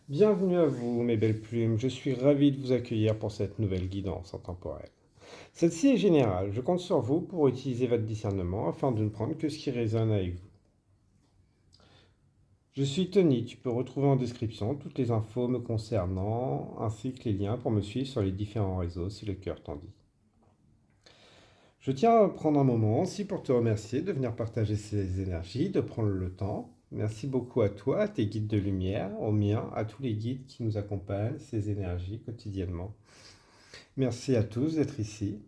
Bienvenue à vous, mes belles plumes. Je suis ravi de vous accueillir pour cette nouvelle guidance intemporelle. Celle-ci est générale. Je compte sur vous pour utiliser votre discernement afin de ne prendre que ce qui résonne avec vous. Je suis Tony. Tu peux retrouver en description toutes les infos me concernant ainsi que les liens pour me suivre sur les différents réseaux si le cœur t'en dit. Je tiens à prendre un moment aussi pour te remercier de venir partager ces énergies, de prendre le temps. Merci beaucoup à toi, à tes guides de lumière, aux miens, à tous les guides qui nous accompagnent, ces énergies quotidiennement. Merci à tous d'être ici.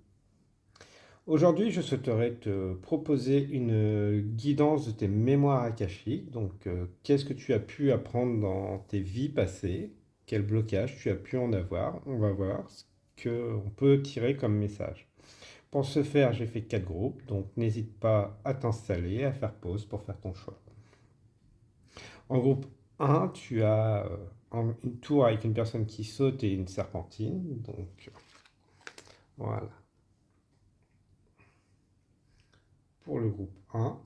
Aujourd'hui, je souhaiterais te proposer une guidance de tes mémoires akashiques. Donc, qu'est-ce que tu as pu apprendre dans tes vies passées? Quel blocage tu as pu en avoir? On va voir ce qu'on peut tirer comme message. Pour ce faire, j'ai fait 4 groupes, donc n'hésite pas à t'installer, à faire pause pour faire ton choix. En groupe 1, tu as une tour avec une personne qui saute et une serpentine. Donc, voilà. Pour le groupe 1.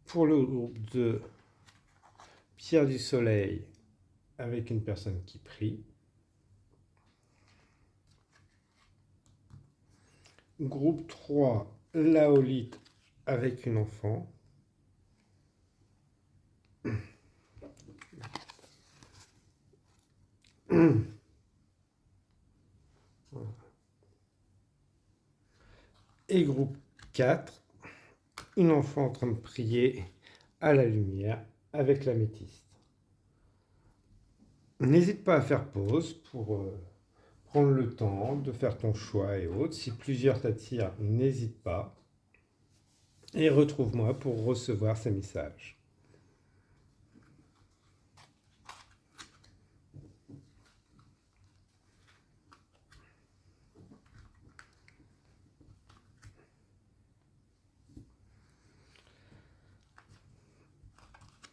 Pour le groupe 2, Pierre du Soleil avec une personne qui prie. Groupe 3, Laolite avec une enfant. Et groupe 4, une enfant en train de prier à la lumière avec l'améthyste. N'hésite pas à faire pause pour prendre le temps de faire ton choix et autres. Si plusieurs t'attirent, n'hésite pas. Et retrouve-moi pour recevoir ces messages.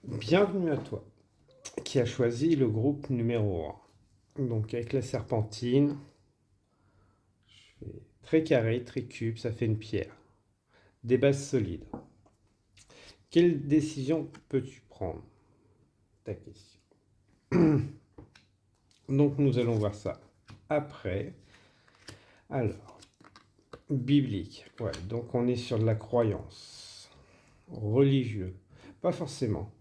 Bienvenue à toi qui a choisi le groupe numéro 1. Donc avec la serpentine, je fais très carré, très cube, ça fait une pierre. Des bases solides. Quelle décision peux-tu prendre? Ta question. Donc nous allons voir ça après. Alors, biblique. Ouais, donc on est sur de la croyance. Religieux. Pas forcément.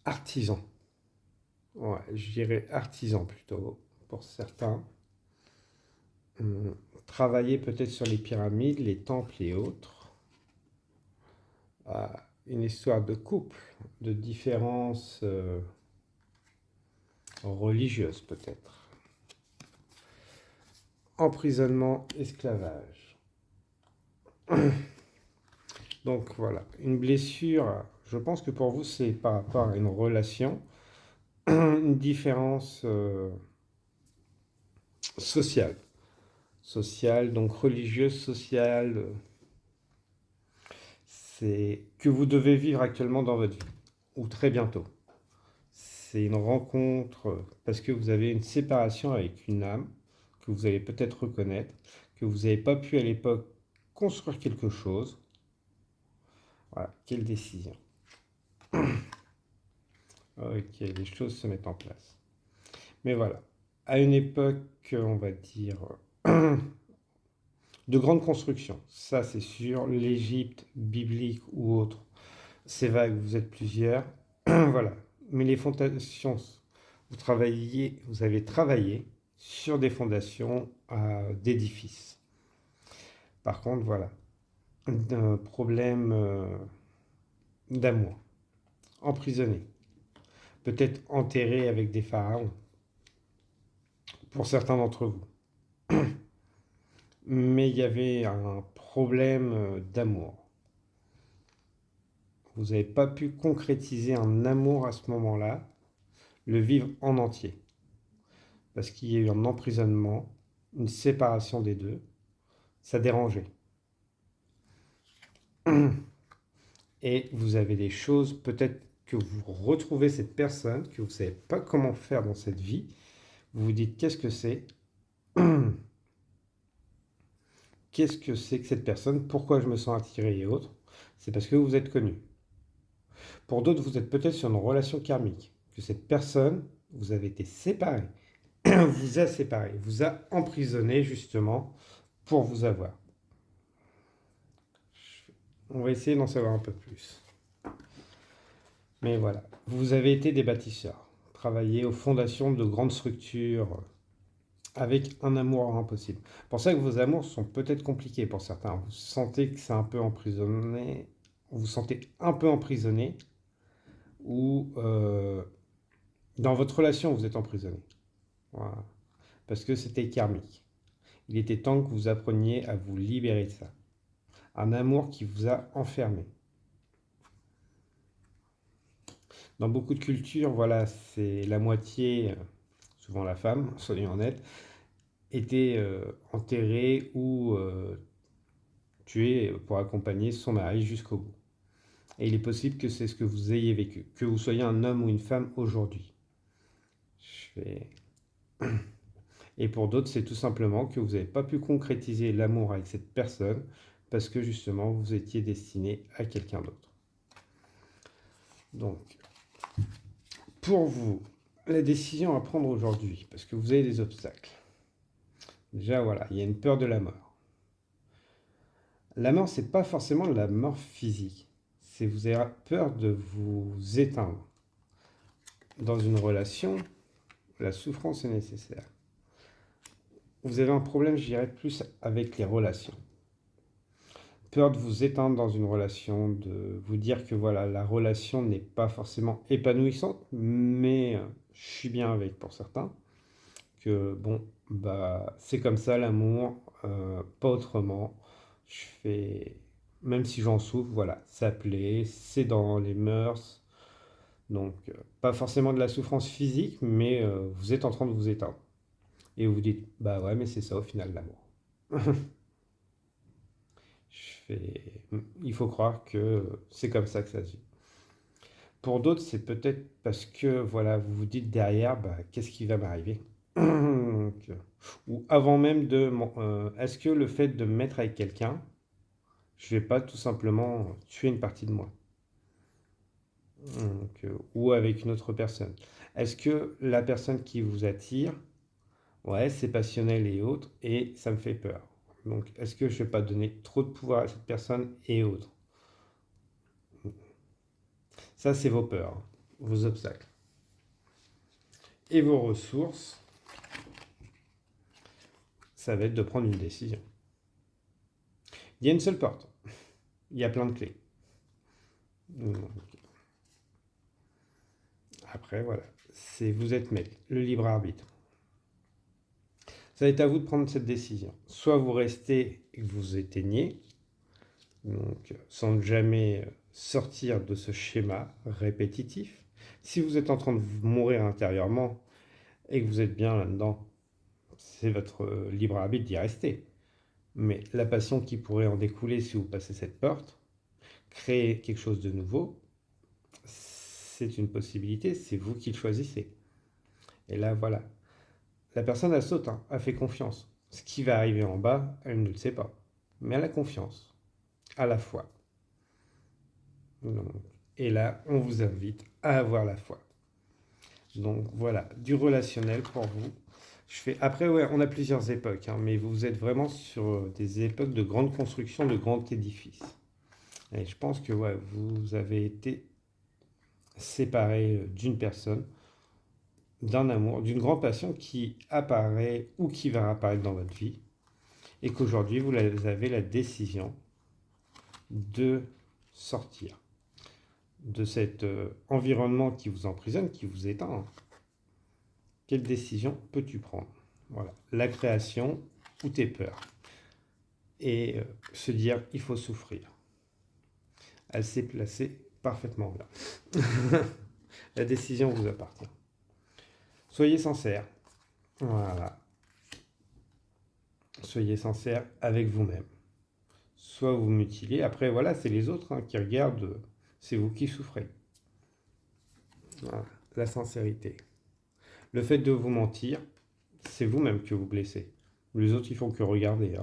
Artisan. Ouais, je dirais artisan plutôt, pour certains. Travailler peut-être sur les pyramides, les temples et autres. Une histoire de couple, de différences religieuses peut-être. Emprisonnement, esclavage. Donc voilà, une blessure, je pense que pour vous c'est par rapport à une relation, une différence sociale. Sociale, donc religieuse, sociale, c'est que vous devez vivre actuellement dans votre vie, ou très bientôt. C'est une rencontre parce que vous avez une séparation avec une âme que vous allez peut-être reconnaître, que vous n'avez pas pu à l'époque construire quelque chose. Voilà, quelle décision. Ok, les choses se mettent en place. Mais voilà, à une époque, on va dire, de grande construction, ça c'est sûr, l'Égypte biblique ou autre, c'est vague, vous êtes plusieurs, voilà. Mais les fondations, vous avez travaillé sur des fondations d'édifices. Par contre, voilà, un problème d'amour, emprisonné, peut-être enterré avec des pharaons, pour certains d'entre vous. Mais il y avait un problème d'amour. Vous n'avez pas pu concrétiser un amour à ce moment-là, le vivre en entier. Parce qu'il y a eu un emprisonnement, une séparation des deux, ça dérangeait. Et vous avez des choses, peut-être que vous retrouvez cette personne, que vous ne savez pas comment faire dans cette vie, vous vous dites qu'est-ce que c'est? Qu'est-ce que c'est que cette personne? Pourquoi je me sens attiré et autres? C'est parce que vous êtes connu. Pour d'autres, vous êtes peut-être sur une relation karmique, que cette personne, vous avez été séparés, vous a séparé, vous a emprisonné justement pour vous avoir. On va essayer d'en savoir un peu plus. Mais voilà, vous avez été des bâtisseurs, travaillé aux fondations de grandes structures avec un amour impossible. C'est pour ça que vos amours sont peut-être compliqués pour certains. Vous sentez que c'est un peu emprisonné, vous vous sentez un peu emprisonné, ou dans votre relation vous êtes emprisonné. Voilà. Parce que c'était karmique. Il était temps que vous appreniez à vous libérer de ça. Un amour qui vous a enfermé. Dans beaucoup de cultures, voilà, c'est la moitié, souvent la femme, soyons honnêtes, était enterrée ou tuée pour accompagner son mari jusqu'au bout. Et il est possible que c'est ce que vous ayez vécu, que vous soyez un homme ou une femme aujourd'hui. Et pour d'autres, c'est tout simplement que vous n'avez pas pu concrétiser l'amour avec cette personne parce que justement, vous étiez destiné à quelqu'un d'autre. Donc, pour vous, la décision à prendre aujourd'hui, parce que vous avez des obstacles. Déjà, voilà, il y a une peur de la mort. La mort, c'est pas forcément la mort physique. C'est vous avez peur de vous éteindre. Dans une relation, la souffrance est nécessaire. Vous avez un problème, je dirais, plus avec les relations. Peur de vous éteindre dans une relation, de vous dire que voilà, la relation n'est pas forcément épanouissante, mais je suis bien avec pour certains. Que bon, bah c'est comme ça l'amour, pas autrement. Je fais, même si j'en souffre, voilà, ça plaît, c'est dans les mœurs. Donc, pas forcément de la souffrance physique, mais vous êtes en train de vous éteindre. Et vous dites, bah ouais, mais c'est ça au final l'amour. Il faut croire que c'est comme ça que ça se vit. Pour d'autres, c'est peut-être parce que voilà, vous vous dites derrière, bah, qu'est-ce qui va m'arriver? Ou avant même de... est-ce que le fait de me mettre avec quelqu'un, je vais pas tout simplement tuer une partie de moi? Ou avec une autre personne. Est-ce que la personne qui vous attire, ouais, c'est passionnel et autres, et ça me fait peur. Donc, est-ce que je ne vais pas donner trop de pouvoir à cette personne et autres? Ça, c'est vos peurs, vos obstacles. Et vos ressources, ça va être de prendre une décision. Il y a une seule porte. Il y a plein de clés. Après, voilà. Vous êtes maître, le libre arbitre. Ça va être à vous de prendre cette décision. Soit vous restez et vous éteignez, donc sans jamais sortir de ce schéma répétitif. Si vous êtes en train de mourir intérieurement et que vous êtes bien là-dedans, c'est votre libre arbitre d'y rester. Mais la passion qui pourrait en découler si vous passez cette porte, créer quelque chose de nouveau, c'est une possibilité, c'est vous qui le choisissez. Et là, voilà. La personne, elle saute, elle fait confiance. Ce qui va arriver en bas, elle ne le sait pas. Mais elle a confiance, à la foi. Et là, on vous invite à avoir la foi. Donc voilà, du relationnel pour vous. Après, ouais, on a plusieurs époques, mais vous êtes vraiment sur des époques de grande construction, de grands édifices. Et je pense que ouais, vous avez été séparé d'une personne, d'un amour, d'une grande passion qui apparaît ou qui va apparaître dans votre vie, et qu'aujourd'hui, vous avez la décision de sortir de cet environnement qui vous emprisonne, qui vous éteint. Quelle décision peux-tu prendre? Voilà, la création ou tes peurs. Et se dire, il faut souffrir. Elle s'est placée parfaitement là. La décision vous appartient. Soyez sincère. Voilà. Soyez sincère avec vous-même. Soit vous mutilez. Après, voilà, c'est les autres qui regardent. C'est vous qui souffrez. Voilà. La sincérité. Le fait de vous mentir, c'est vous-même que vous blessez. Les autres, ils font que regarder.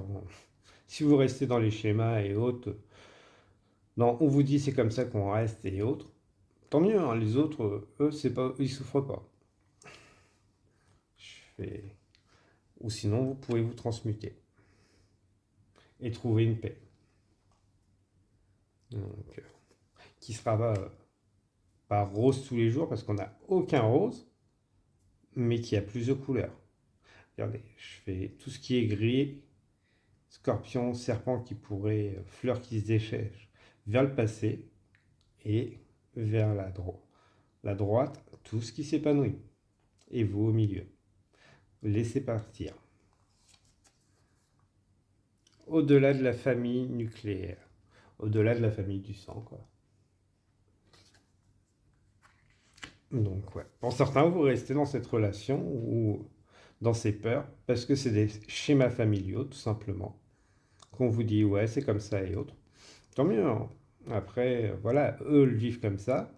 Si vous restez dans les schémas et autres, non, on vous dit c'est comme ça qu'on reste et autres, Tant mieux, hein, les autres, eux, ils souffrent pas. Je fais... Ou sinon, vous pouvez vous transmuter et trouver une paix. Donc, qui sera pas rose tous les jours parce qu'on n'a aucun rose, mais qui a plus de couleurs. Regardez, je fais tout ce qui est gris, scorpion, serpent qui pourrait, fleurs qui se déchèchent vers le passé et vers la droite, tout ce qui s'épanouit. Et vous au milieu. Laissez partir. Au-delà de la famille nucléaire. Au-delà de la famille du sang, quoi. Donc, ouais. Pour certains, vous restez dans cette relation ou dans ces peurs parce que c'est des schémas familiaux, tout simplement. Qu'on vous dit, ouais, c'est comme ça et autres. Tant mieux, hein. Après, voilà, eux le vivent comme ça.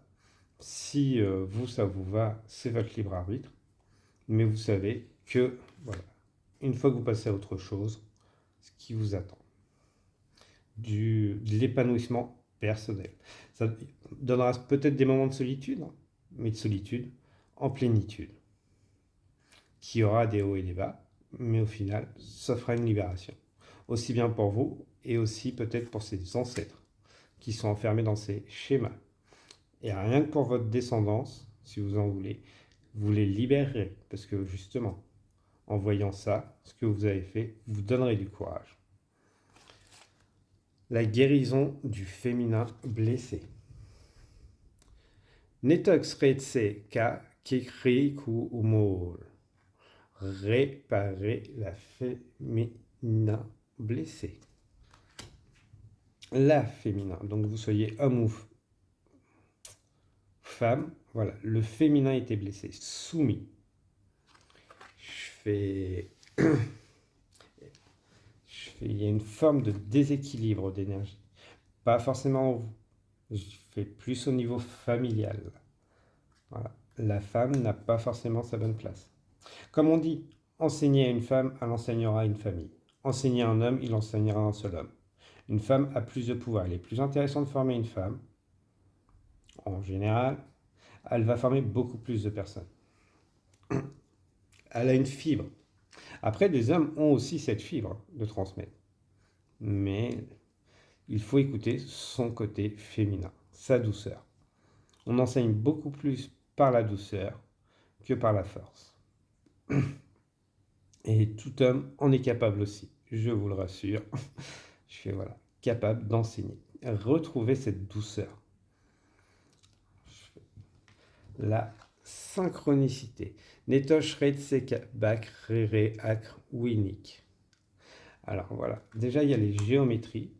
Si vous, ça vous va, c'est votre libre arbitre. Mais vous savez que, voilà, une fois que vous passez à autre chose, ce qui vous attend, de l'épanouissement personnel. Ça donnera peut-être des moments de solitude, hein, mais de solitude en plénitude, qui aura des hauts et des bas, mais au final, ça fera une libération. Aussi bien pour vous, et aussi peut-être pour ces ancêtres, qui sont enfermés dans ces schémas. Et rien que pour votre descendance, si vous en voulez, vous les libérerez, parce que justement, en voyant ça, ce que vous avez fait, vous donnerez du courage. La guérison du féminin blessé. Netox retse ka kekri ku umol. Réparer la féminin blessé. La féminin, donc vous soyez homme ou femme, voilà, le féminin était blessé, soumis. Il y a une forme de déséquilibre d'énergie. Pas forcément en vous, je fais plus au niveau familial. Voilà. La femme n'a pas forcément sa bonne place. Comme on dit, enseigner à une femme, elle enseignera à une famille. Enseigner à un homme, il enseignera à un seul homme. Une femme a plus de pouvoir. Il est plus intéressant de former une femme. En général, elle va former beaucoup plus de personnes. Elle a une fibre. Après, des hommes ont aussi cette fibre de transmettre. Mais il faut écouter son côté féminin, sa douceur. On enseigne beaucoup plus par la douceur que par la force. Et tout homme en est capable aussi, je vous le rassure. Je suis voilà, capable d'enseigner. Retrouver cette douceur. La synchronicité. Netosh Reitseka Bak Rere Akr Winik. Alors voilà, déjà il y a les géométries.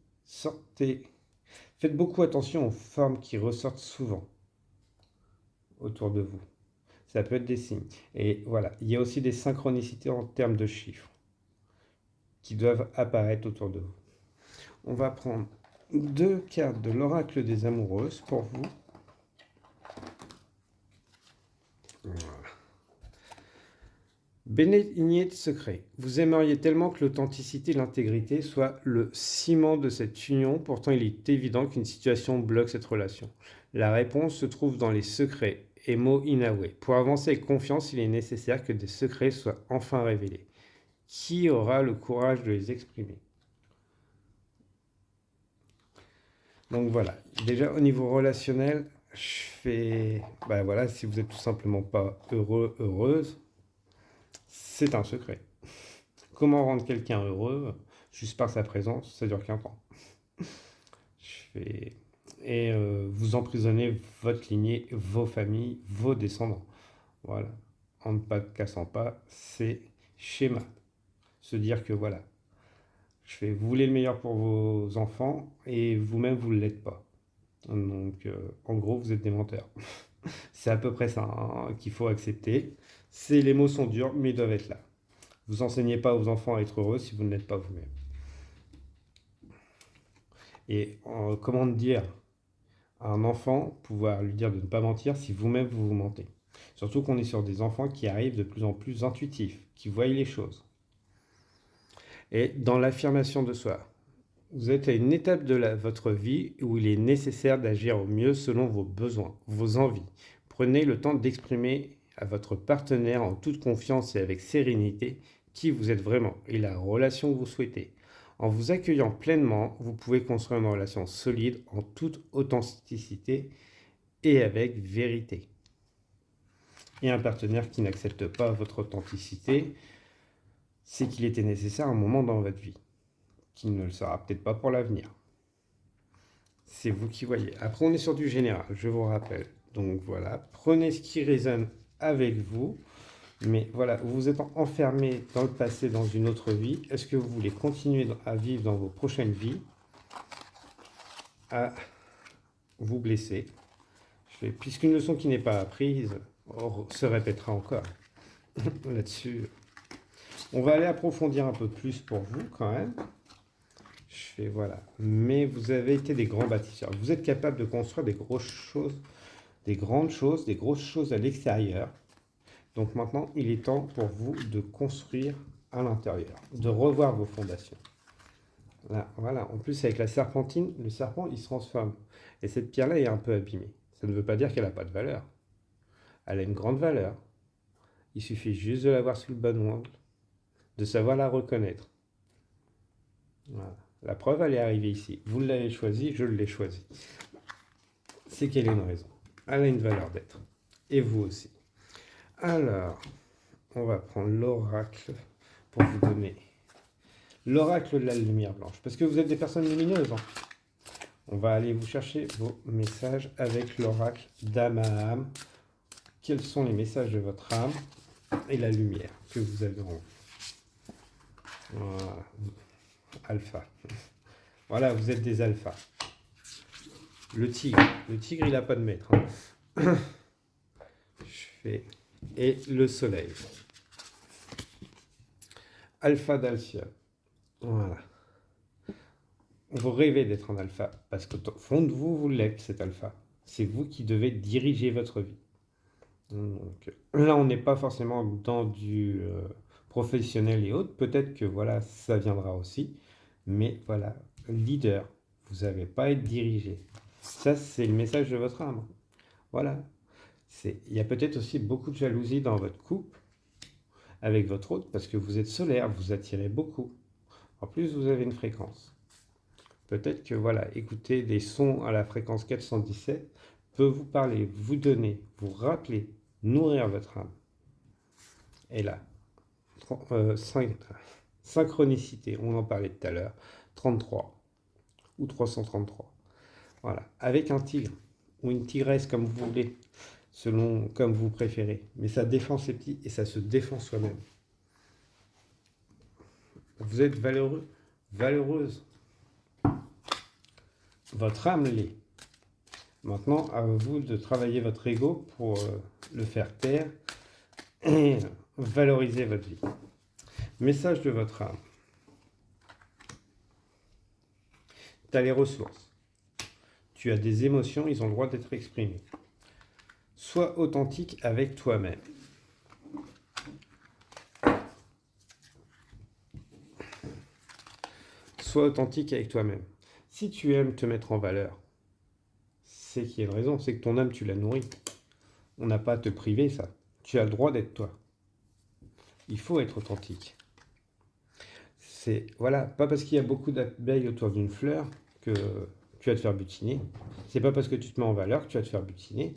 Faites beaucoup attention aux formes qui ressortent souvent autour de vous. Ça peut être des signes. Et voilà, il y a aussi des synchronicités en termes de chiffres qui doivent apparaître autour de vous. On va prendre 2 cartes de l'oracle des amoureuses pour vous. Voilà. Bénéigné de secret. Vous aimeriez tellement que l'authenticité et l'intégrité soient le ciment de cette union, pourtant il est évident qu'une situation bloque cette relation. La réponse se trouve dans les secrets. Emo Inawe. Pour avancer avec confiance, il est nécessaire que des secrets soient enfin révélés. Qui aura le courage de les exprimer? Donc voilà, déjà au niveau relationnel, je fais... Ben voilà, si vous n'êtes tout simplement pas heureux, heureuse, c'est un secret. Comment rendre quelqu'un heureux? Juste par sa présence, ça dure qu'un temps. Et vous emprisonnez votre lignée, vos familles, vos descendants. Voilà. En ne pas cassant pas ces schémas. Se dire que voilà, vous voulez le meilleur pour vos enfants et vous-même vous ne l'êtes pas. Donc en gros, vous êtes des menteurs. C'est à peu près ça hein, qu'il faut accepter. Les mots sont durs, mais ils doivent être là. Vous enseignez pas aux enfants à être heureux si vous ne l'êtes pas vous-même. Et comment dire à un enfant, pouvoir lui dire de ne pas mentir si vous-même vous vous mentez. Surtout qu'on est sur des enfants qui arrivent de plus en plus intuitifs, qui voient les choses. Et dans l'affirmation de soi, Vous êtes à une étape de votre vie où il est nécessaire d'agir au mieux selon vos besoins, vos envies. Prenez le temps d'exprimer à votre partenaire en toute confiance et avec sérénité qui vous êtes vraiment et la relation que vous souhaitez. En vous accueillant pleinement, vous pouvez construire une relation solide en toute authenticité et avec vérité. Et un partenaire qui n'accepte pas votre authenticité, c'est qu'il était nécessaire un moment dans votre vie, qu'il ne le sera peut-être pas pour l'avenir. C'est vous qui voyez. Après, on est sur du général, je vous rappelle. Donc voilà, prenez ce qui résonne avec vous. Mais voilà, vous êtes enfermé dans le passé, dans une autre vie. Est-ce que vous voulez continuer à vivre dans vos prochaines vies, à vous blesser? Puisqu'une leçon qui n'est pas apprise se répétera encore. Là-dessus, on va aller approfondir un peu plus pour vous quand même. Voilà. Mais vous avez été des grands bâtisseurs. Vous êtes capable de construire des grosses choses, des grandes choses, des grosses choses à l'extérieur. Donc maintenant, il est temps pour vous de construire à l'intérieur, de revoir vos fondations. Là, voilà. En plus, avec la serpentine, le serpent, il se transforme. Et cette pierre-là est un peu abîmée. Ça ne veut pas dire qu'elle n'a pas de valeur. Elle a une grande valeur. Il suffit juste de la voir sous le bon angle, de savoir la reconnaître. Voilà. La preuve, elle est arrivée ici. Vous l'avez choisie, je l'ai choisie. C'est qu'elle a une raison. Elle a une valeur d'être. Et vous aussi. Alors, on va prendre l'oracle pour vous donner l'oracle de la lumière blanche. Parce que vous êtes des personnes lumineuses. On va aller vous chercher vos messages avec l'oracle d'âme à âme. Quels sont les messages de votre âme et la lumière que vous avez en vous. Voilà. Alpha. Voilà, vous êtes des alphas. Le tigre, il n'a pas de maître. Et le soleil. Alpha d'Alcia. Voilà. Vous rêvez d'être un alpha, parce qu'au fond de vous, vous l'êtes, cet alpha. C'est vous qui devez diriger votre vie. Donc, là, on n'est pas forcément dans du professionnel et autres. Peut-être que voilà, ça viendra aussi. Mais voilà, leader, vous n'avez pas à être dirigé. Ça, c'est le message de votre âme. Voilà. Il y a peut-être aussi beaucoup de jalousie dans votre couple avec votre autre, parce que vous êtes solaire, vous attirez beaucoup. En plus, vous avez une fréquence. Peut-être que voilà, écouter des sons à la fréquence 417 peut vous parler, vous donner, vous rappeler, nourrir votre âme. Et là, synchronicité, on en parlait tout à l'heure, 33 ou 333. Voilà, avec un tigre ou une tigresse comme vous voulez, selon comme vous préférez. Mais ça défend ses petits et ça se défend soi-même. Vous êtes valeureux, valeureuse. Votre âme l'est. Maintenant, à vous de travailler votre ego pour le faire taire et valoriser votre vie. Message de votre âme. Tu as les ressources. Tu as des émotions, ils ont le droit d'être exprimées. Sois authentique avec toi-même. Sois authentique avec toi-même. Si tu aimes te mettre en valeur, c'est qu'il y a une raison, c'est que ton âme, tu la nourris. On n'a pas à te priver, ça. Tu as le droit d'être toi. Il faut être authentique. C'est, voilà, pas parce qu'il y a beaucoup d'abeilles autour d'une fleur que tu vas te faire butiner. C'est pas parce que tu te mets en valeur que tu vas te faire butiner.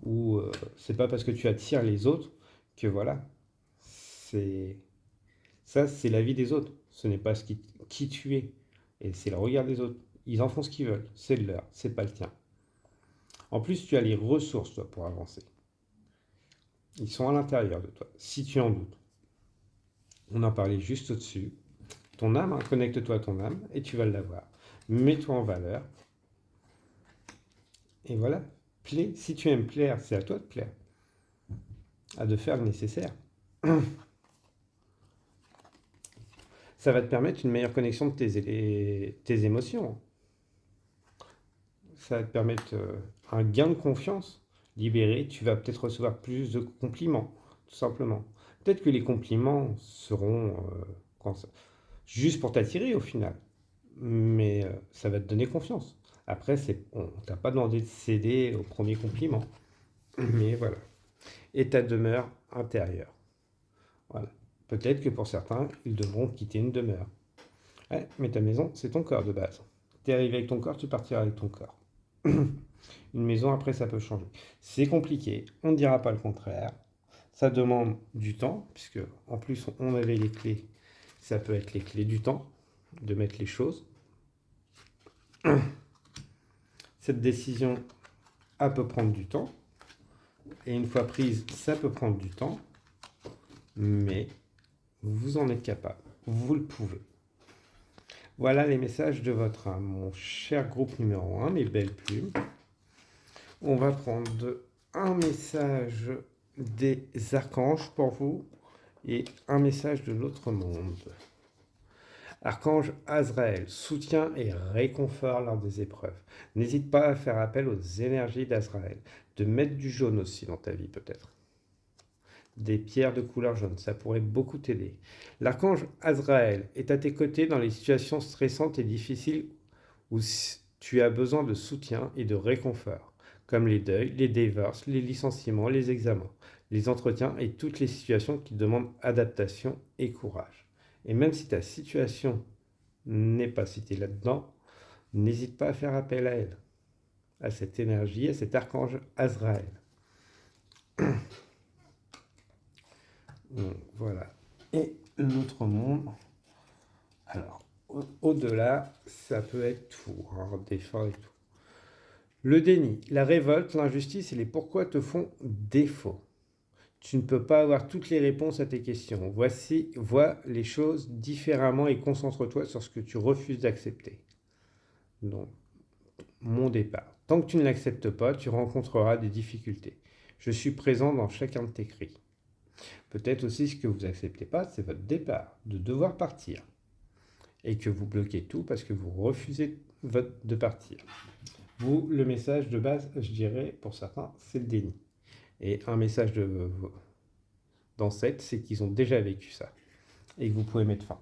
Ou c'est pas parce que tu attires les autres que voilà. Ça, c'est la vie des autres. Ce n'est pas qui tu es. Et c'est le regard des autres. Ils en font ce qu'ils veulent. C'est le leur, c'est pas le tien. En plus, tu as les ressources, toi, pour avancer. Ils sont à l'intérieur de toi, si tu en doutes. On en parlait juste au-dessus. Ton âme, hein, connecte-toi à ton âme et tu vas l'avoir. Mets-toi en valeur. Et voilà, plais. Si tu aimes plaire, c'est à toi de plaire. À de faire le nécessaire. Ça va te permettre une meilleure connexion de tes émotions. Ça va te permettre un gain de confiance libéré. Tu vas peut-être recevoir plus de compliments, tout simplement. Peut-être que les compliments seront juste pour t'attirer au final. mais ça va te donner confiance. Après, on t'a pas demandé de céder au premier compliment, mais voilà. Et ta demeure intérieure. Voilà. Peut-être que pour certains, ils devront quitter une demeure. Ouais, mais ta maison, c'est ton corps de base. Tu es arrivé avec ton corps, tu partiras avec ton corps. Une maison, après, ça peut changer. C'est compliqué, on ne dira pas le contraire. Ça demande du temps, puisque en plus, on avait les clés. Ça peut être les clés du temps, de mettre les choses. Cette décision, elle peut prendre du temps. Et une fois prise, ça peut prendre du temps. Mais vous en êtes capable. Vous le pouvez. Voilà les messages de votre âme, mon cher groupe numéro 1, mes belles plumes. On va prendre un message des archanges pour vous et un message de l'autre monde. Archange Azraël, soutien et réconfort lors des épreuves. N'hésite pas à faire appel aux énergies d'Azraël, de mettre du jaune aussi dans ta vie peut-être. Des pierres de couleur jaune, ça pourrait beaucoup t'aider. L'archange Azraël est à tes côtés dans les situations stressantes et difficiles où tu as besoin de soutien et de réconfort, comme les deuils, les divorces, les licenciements, les examens, les entretiens et toutes les situations qui demandent adaptation et courage. Et même si ta situation n'est pas citée là-dedans, n'hésite pas à faire appel à elle, à cette énergie, à cet archange Azraël. Donc, voilà. Et l'autre monde, alors, au-delà, ça peut être tout, hein, des fins et tout. Le déni, la révolte, l'injustice et les pourquoi te font défaut. Tu ne peux pas avoir toutes les réponses à tes questions. Vois les choses différemment et concentre-toi sur ce que tu refuses d'accepter. Donc, mon départ. Tant que tu ne l'acceptes pas, tu rencontreras des difficultés. Je suis présent dans chacun de tes cris. Peut-être aussi ce que vous n'acceptez pas, c'est votre départ, de devoir partir. Et que vous bloquez tout parce que vous refusez de partir. Vous, le message de base, je dirais, pour certains, c'est le déni. Et un message d'ancêtre, c'est qu'ils ont déjà vécu ça. Et que vous pouvez mettre fin.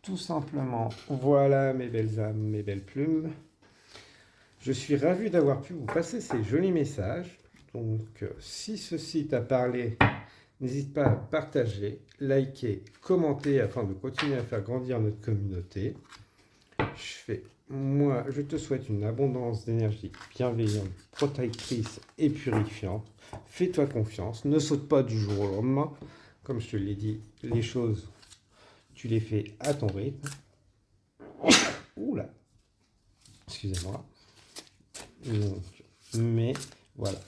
Tout simplement, voilà mes belles âmes, mes belles plumes. Je suis ravi d'avoir pu vous passer ces jolis messages. Donc, si ceci t'a parlé, n'hésite pas à partager, liker, commenter afin de continuer à faire grandir notre communauté. Moi, je te souhaite une abondance d'énergie bienveillante, protectrice et purifiante. Fais-toi confiance, ne saute pas du jour au lendemain. Comme je te l'ai dit, les choses, tu les fais à ton rythme. Oula, excusez-moi. Mais voilà,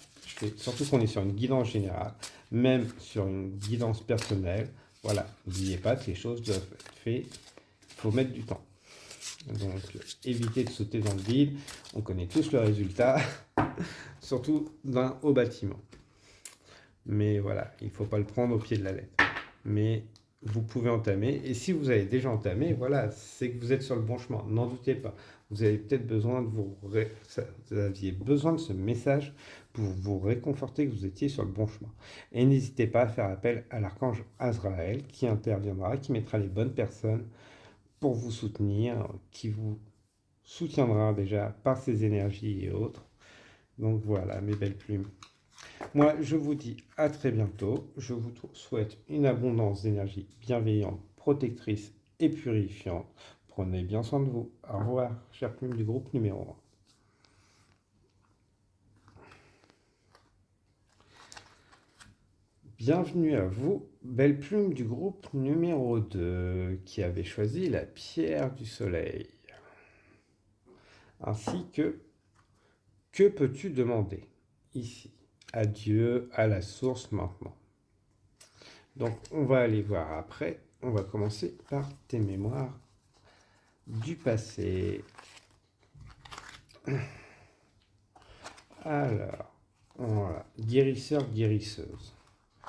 surtout qu'on est sur une guidance générale, même sur une guidance personnelle. Voilà, n'oubliez pas que les choses doivent être faites, il faut mettre du temps. Donc, évitez de sauter dans le vide. On connaît tous le résultat, surtout d'un haut bâtiment. Mais voilà, il ne faut pas le prendre au pied de la lettre. Mais vous pouvez entamer. Et si vous avez déjà entamé, voilà, c'est que vous êtes sur le bon chemin. N'en doutez pas. Vous avez peut-être besoin vous aviez besoin de ce message pour vous réconforter que vous étiez sur le bon chemin. Et n'hésitez pas à faire appel à l'archange Azraël qui interviendra, qui mettra les bonnes personnes pour vous soutenir, qui vous soutiendra déjà par ses énergies et autres. Donc voilà, mes belles plumes. Moi, je vous dis à très bientôt. Je vous souhaite une abondance d'énergie bienveillante, protectrice et purifiante. Prenez bien soin de vous. Au revoir, chers plumes du groupe numéro 1. Bienvenue à vous, belle plume du groupe numéro 2, qui avait choisi la pierre du soleil. Ainsi que peux-tu demander ici à Dieu, à la source maintenant. Donc, on va aller voir après. On va commencer par tes mémoires du passé. Alors, voilà. Guérisseur, guérisseuse.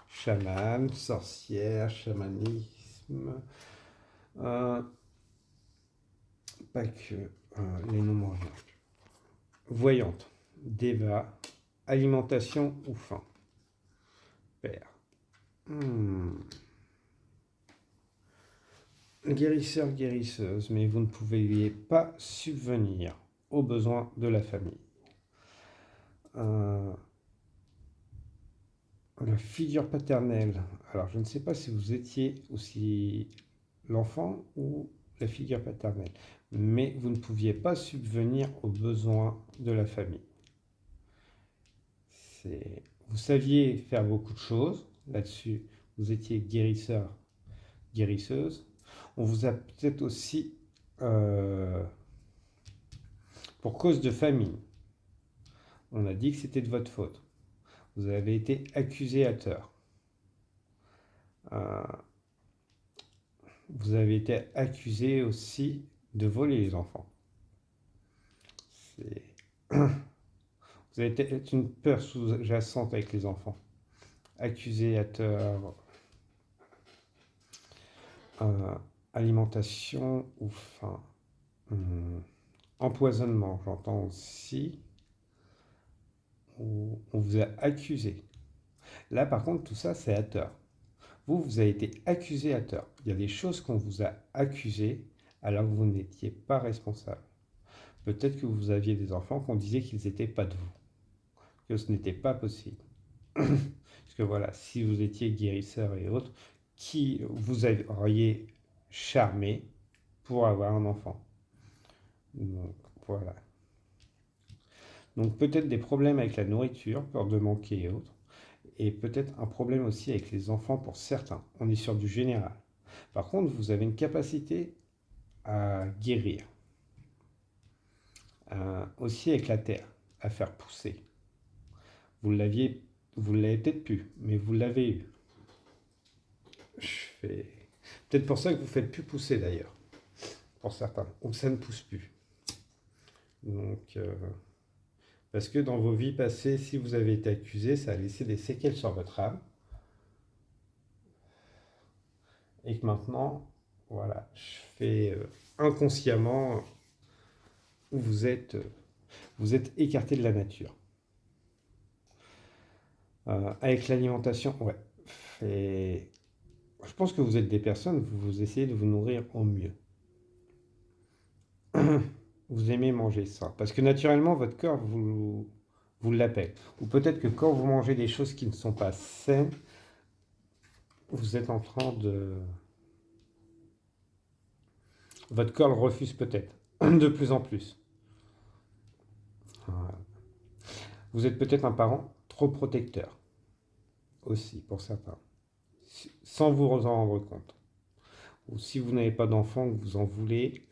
Chaman, sorcière, chamanisme. Pas que les noms me reviennent. Voyante, déva, alimentation ou faim. Père. guérisseur, guérisseuse, mais vous ne pouviez pas subvenir aux besoins de la famille. Euh, la figure paternelle. Alors, je ne sais pas si vous étiez aussi l'enfant ou la figure paternelle, mais vous ne pouviez pas subvenir aux besoins de la famille. Vous saviez faire beaucoup de choses là-dessus, vous étiez guérisseur, guérisseuse. On vous a peut-être aussi, euh, pour cause de famille, on a dit que c'était de votre faute. Vous avez été accusé à tort. Euh, vous avez été accusé aussi de voler les enfants. Vous avez peut-être une peur sous-jacente avec les enfants. Accusé à tort. Euh, alimentation ou faim. Empoisonnement, j'entends aussi. On vous a accusé. Là, par contre, tout ça, c'est à tort. Vous avez été accusé à tort. Il y a des choses qu'on vous a accusées alors que vous n'étiez pas responsable. Peut-être que vous aviez des enfants qu'on disait qu'ils n'étaient pas de vous, que ce n'était pas possible. Parce que voilà, si vous étiez guérisseur et autres, qui vous auriez charmé pour avoir un enfant. Donc voilà. Donc peut-être des problèmes avec la nourriture, peur de manquer et autres. Et peut-être un problème aussi avec les enfants pour certains. On est sur du général. Par contre, vous avez une capacité à guérir. Aussi avec la terre, à faire pousser. Vous l'avez peut-être plus, mais vous l'avez eu. Peut-être pour ça que vous ne faites plus pousser d'ailleurs, pour certains, ou ça ne pousse plus. Donc, parce que dans vos vies passées, si vous avez été accusé, ça a laissé des séquelles sur votre âme. Et que maintenant, voilà, je fais inconsciemment, vous êtes écarté de la nature. Avec l'alimentation, ouais. Je pense que vous êtes des personnes, vous essayez de vous nourrir au mieux. Vous aimez manger ça. Parce que naturellement, votre corps vous l'appelle. Ou peut-être que quand vous mangez des choses qui ne sont pas saines, vous êtes en train de... Votre corps le refuse peut-être, de plus en plus. Voilà. Vous êtes peut-être un parent trop protecteur, aussi, pour certains, sans vous en rendre compte. Ou si vous n'avez pas d'enfant, que vous en voulez,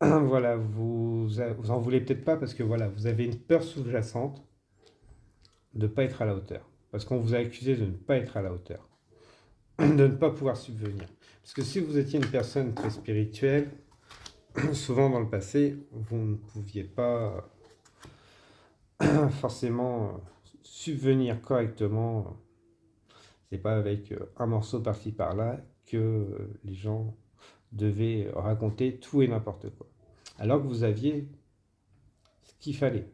voilà, vous en voulez peut-être pas parce que voilà, vous avez une peur sous-jacente de ne pas être à la hauteur. Parce qu'on vous a accusé de ne pas être à la hauteur, de ne pas pouvoir subvenir. Parce que si vous étiez une personne très spirituelle, souvent dans le passé, vous ne pouviez pas forcément subvenir correctement. C'est pas avec un morceau par-ci par-là que les gens devaient raconter tout et n'importe quoi. Alors que vous aviez ce qu'il fallait,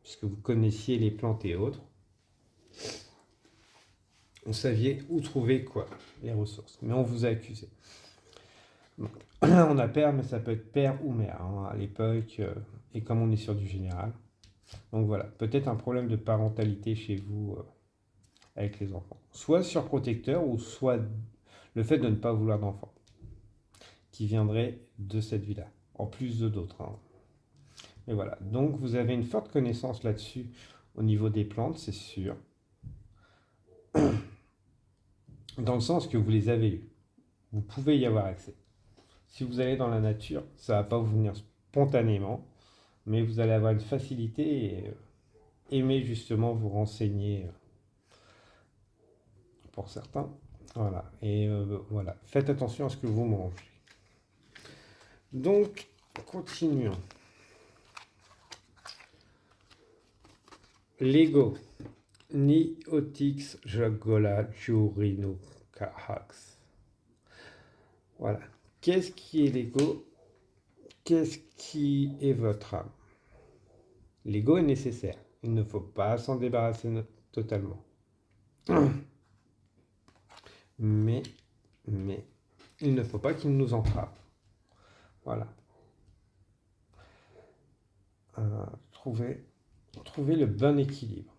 puisque vous connaissiez les plantes et autres. On savait où trouver quoi, les ressources. Mais on vous a accusé. Donc, on a père, mais ça peut être père ou mère à l'époque, et comme on est sur du général. Donc voilà, peut-être un problème de parentalité chez vous avec les enfants. Soit surprotecteur, ou soit le fait de ne pas vouloir d'enfants, qui viendrait de cette vie-là, en plus de d'autres. Mais voilà, donc vous avez une forte connaissance là-dessus au niveau des plantes, c'est sûr. Dans le sens que vous les avez eues. Vous pouvez y avoir accès. Si vous allez dans la nature, ça ne va pas vous venir spontanément, mais vous allez avoir une facilité et aimer justement vous renseigner pour certains. Voilà. Et voilà. Faites attention à ce que vous mangez. Donc, continuons. L'ego. Ni otix jagola jurino kahax. Voilà. Qu'est-ce qui est l'ego? Qu'est-ce qui est votre âme? L'ego est nécessaire. Il ne faut pas s'en débarrasser totalement. Mais, Il ne faut pas qu'il nous entrave. Voilà. Trouver le bon équilibre.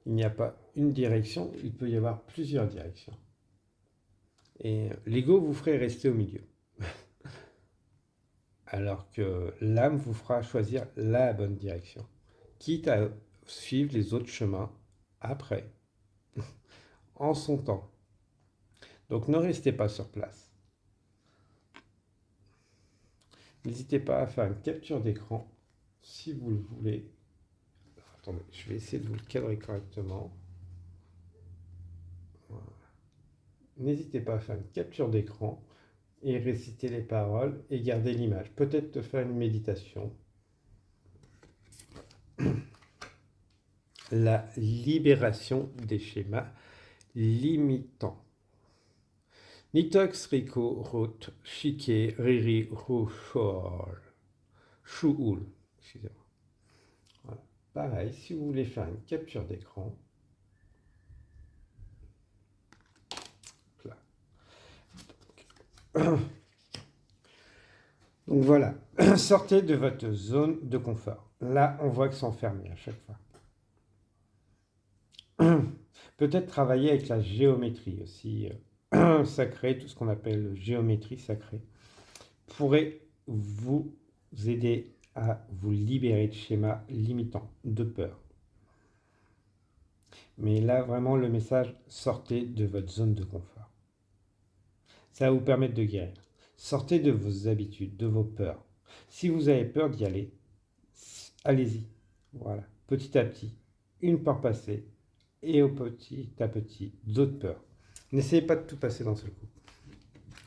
Il n'y a pas une direction, il peut y avoir plusieurs directions. Et l'ego vous ferait rester au milieu. Alors que l'âme vous fera choisir la bonne direction. Quitte à suivre les autres chemins après, en son temps. Donc ne restez pas sur place. N'hésitez pas à faire une capture d'écran si vous le voulez. Attendez, je vais essayer de vous le cadrer correctement. Voilà. N'hésitez pas à faire une capture d'écran et réciter les paroles et garder l'image. Peut-être de faire une méditation. La libération des schémas limitants. Nitox Rico Rot Shike Riri Rushol Shuul. Excusez-moi. Voilà. Pareil, si vous voulez faire une capture d'écran, donc voilà, sortez de votre zone de confort. Là, on voit que c'est enfermé à chaque fois. Peut-être travailler avec la géométrie aussi sacrée, tout ce qu'on appelle géométrie sacrée, pourrait vous aider à vous libérer de schémas limitants, de peur. Mais là, vraiment, le message, sortez de votre zone de confort. Ça va vous permettre de guérir. Sortez de vos habitudes, de vos peurs. Si vous avez peur d'y aller, allez-y. Voilà, petit à petit, une peur passée, et au petit à petit, d'autres peurs. N'essayez pas de tout passer d'un seul coup.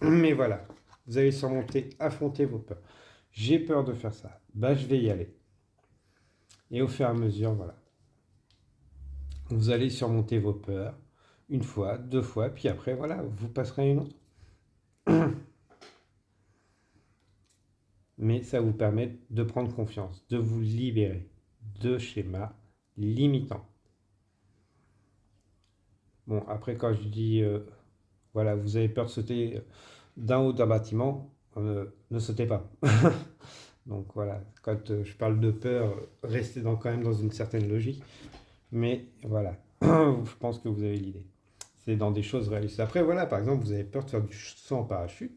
Mais voilà, vous allez surmonter, affronter vos peurs. J'ai peur de faire ça, bah je vais y aller. Et au fur et à mesure, voilà. Vous allez surmonter vos peurs, une fois, deux fois, puis après, voilà, vous passerez à une autre. Mais ça vous permet de prendre confiance, de vous libérer de schémas limitants. Bon, après, quand je dis, voilà, vous avez peur de sauter d'un haut d'un bâtiment, ne sautez pas. Donc voilà, quand je parle de peur, restez quand même dans une certaine logique. Mais voilà, je pense que vous avez l'idée. C'est dans des choses réalistes. Après, voilà, par exemple, vous avez peur de faire du saut en parachute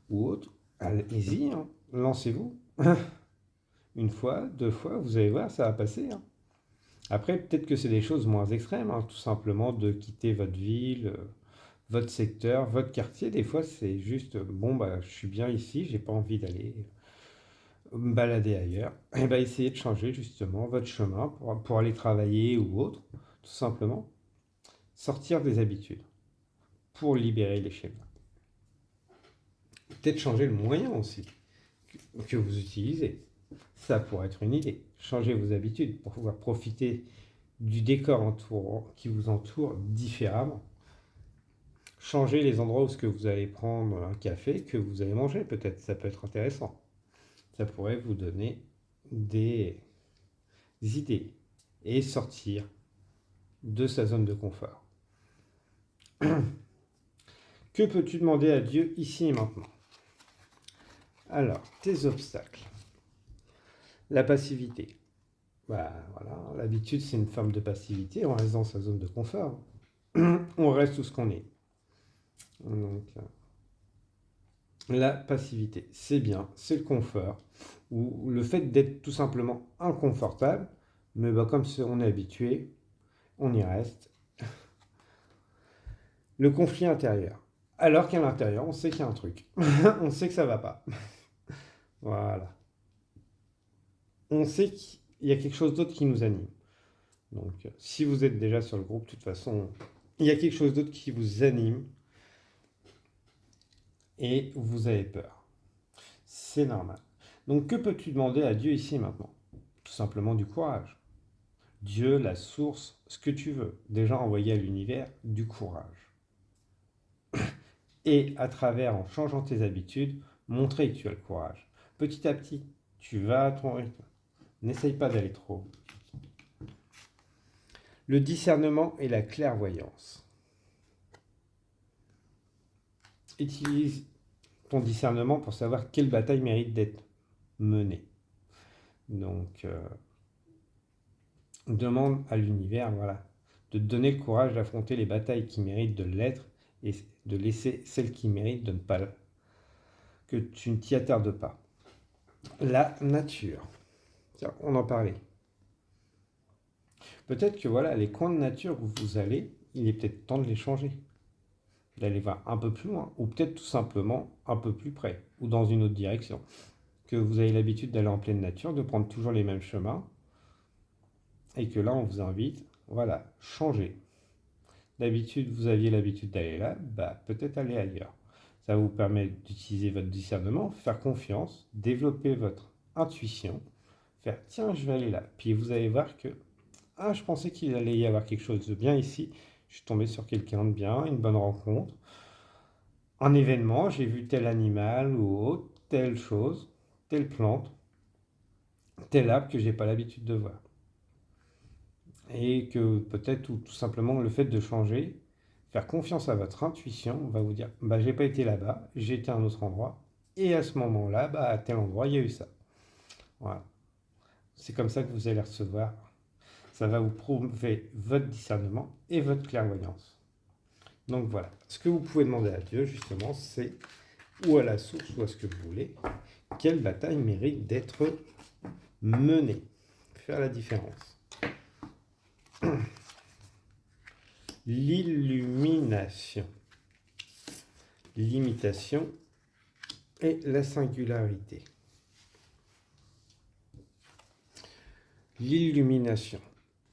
ou autre. Allez-y, hein, lancez-vous. Une fois, deux fois, vous allez voir, ça va passer. Hein. Après, peut-être que c'est des choses moins extrêmes, hein, tout simplement de quitter votre ville, votre secteur, votre quartier. Des fois, c'est juste, bon, bah, je suis bien ici, j'ai pas envie d'aller me balader ailleurs. Et bah, essayez de changer justement votre chemin pour aller travailler ou autre, tout simplement. Sortir des habitudes pour libérer les schémas. Peut-être changer le moyen aussi que vous utilisez. Ça pourrait être une idée. Changez vos habitudes pour pouvoir profiter du décor qui vous entoure différemment. Changez les endroits où vous allez prendre un café, que vous allez manger peut-être. Ça peut être intéressant. Ça pourrait vous donner des idées et sortir de sa zone de confort. Que peux-tu demander à Dieu ici et maintenant? Alors, tes obstacles. La passivité. Bah, voilà, l'habitude, c'est une forme de passivité. On reste dans sa zone de confort. On reste où ce qu'on est. Donc, la passivité, c'est bien, c'est le confort. Ou le fait d'être tout simplement inconfortable, mais bah, comme on est habitué, on y reste. Le conflit intérieur. Alors qu'à l'intérieur, on sait qu'il y a un truc. On sait que ça va pas. Voilà. On sait qu'il y a quelque chose d'autre qui nous anime. Donc, si vous êtes déjà sur le groupe, de toute façon, il y a quelque chose d'autre qui vous anime et vous avez peur. C'est normal. Donc, que peux-tu demander à Dieu ici et maintenant? Tout simplement du courage. Dieu, la source, ce que tu veux. Déjà envoyer à l'univers du courage. Et à travers, en changeant tes habitudes, montrer que tu as le courage. Petit à petit, tu vas à ton rythme. N'essaye pas d'aller trop vite. Le discernement et la clairvoyance. Utilise ton discernement pour savoir quelle bataille mérite d'être menée. Donc, demande à l'univers, voilà, de te donner le courage d'affronter les batailles qui méritent de l'être et de laisser celles qui méritent de ne pas, que tu ne t'y attardes pas. La nature. Tiens, on en parlait. Peut-être que voilà, les coins de nature où vous allez, il est peut-être temps de les changer, d'aller voir un peu plus loin, ou peut-être tout simplement un peu plus près, ou dans une autre direction. Que vous avez l'habitude d'aller en pleine nature, de prendre toujours les mêmes chemins, et que là, on vous invite, voilà, changer. D'habitude, vous aviez l'habitude d'aller là, bah, peut-être aller ailleurs. Ça vous permet d'utiliser votre discernement, faire confiance, développer votre intuition, faire tiens, je vais aller là. Puis vous allez voir que ah, je pensais qu'il allait y avoir quelque chose de bien ici. Je suis tombé sur quelqu'un de bien, une bonne rencontre, un événement, j'ai vu tel animal ou autre, telle chose, telle plante, tel arbre que j'ai pas l'habitude de voir. Et que peut-être ou tout simplement le fait de changer, faire confiance à votre intuition va vous dire bah j'ai pas été là-bas, j'ai été à un autre endroit et à ce moment-là, bah à tel endroit, il y a eu ça. Voilà. C'est comme ça que vous allez recevoir. Ça va vous prouver votre discernement et votre clairvoyance. Donc voilà. Ce que vous pouvez demander à Dieu, justement, c'est ou à la source ou à ce que vous voulez, quelle bataille mérite d'être menée. Faire la différence. L'illumination, l'imitation et la singularité. L'illumination.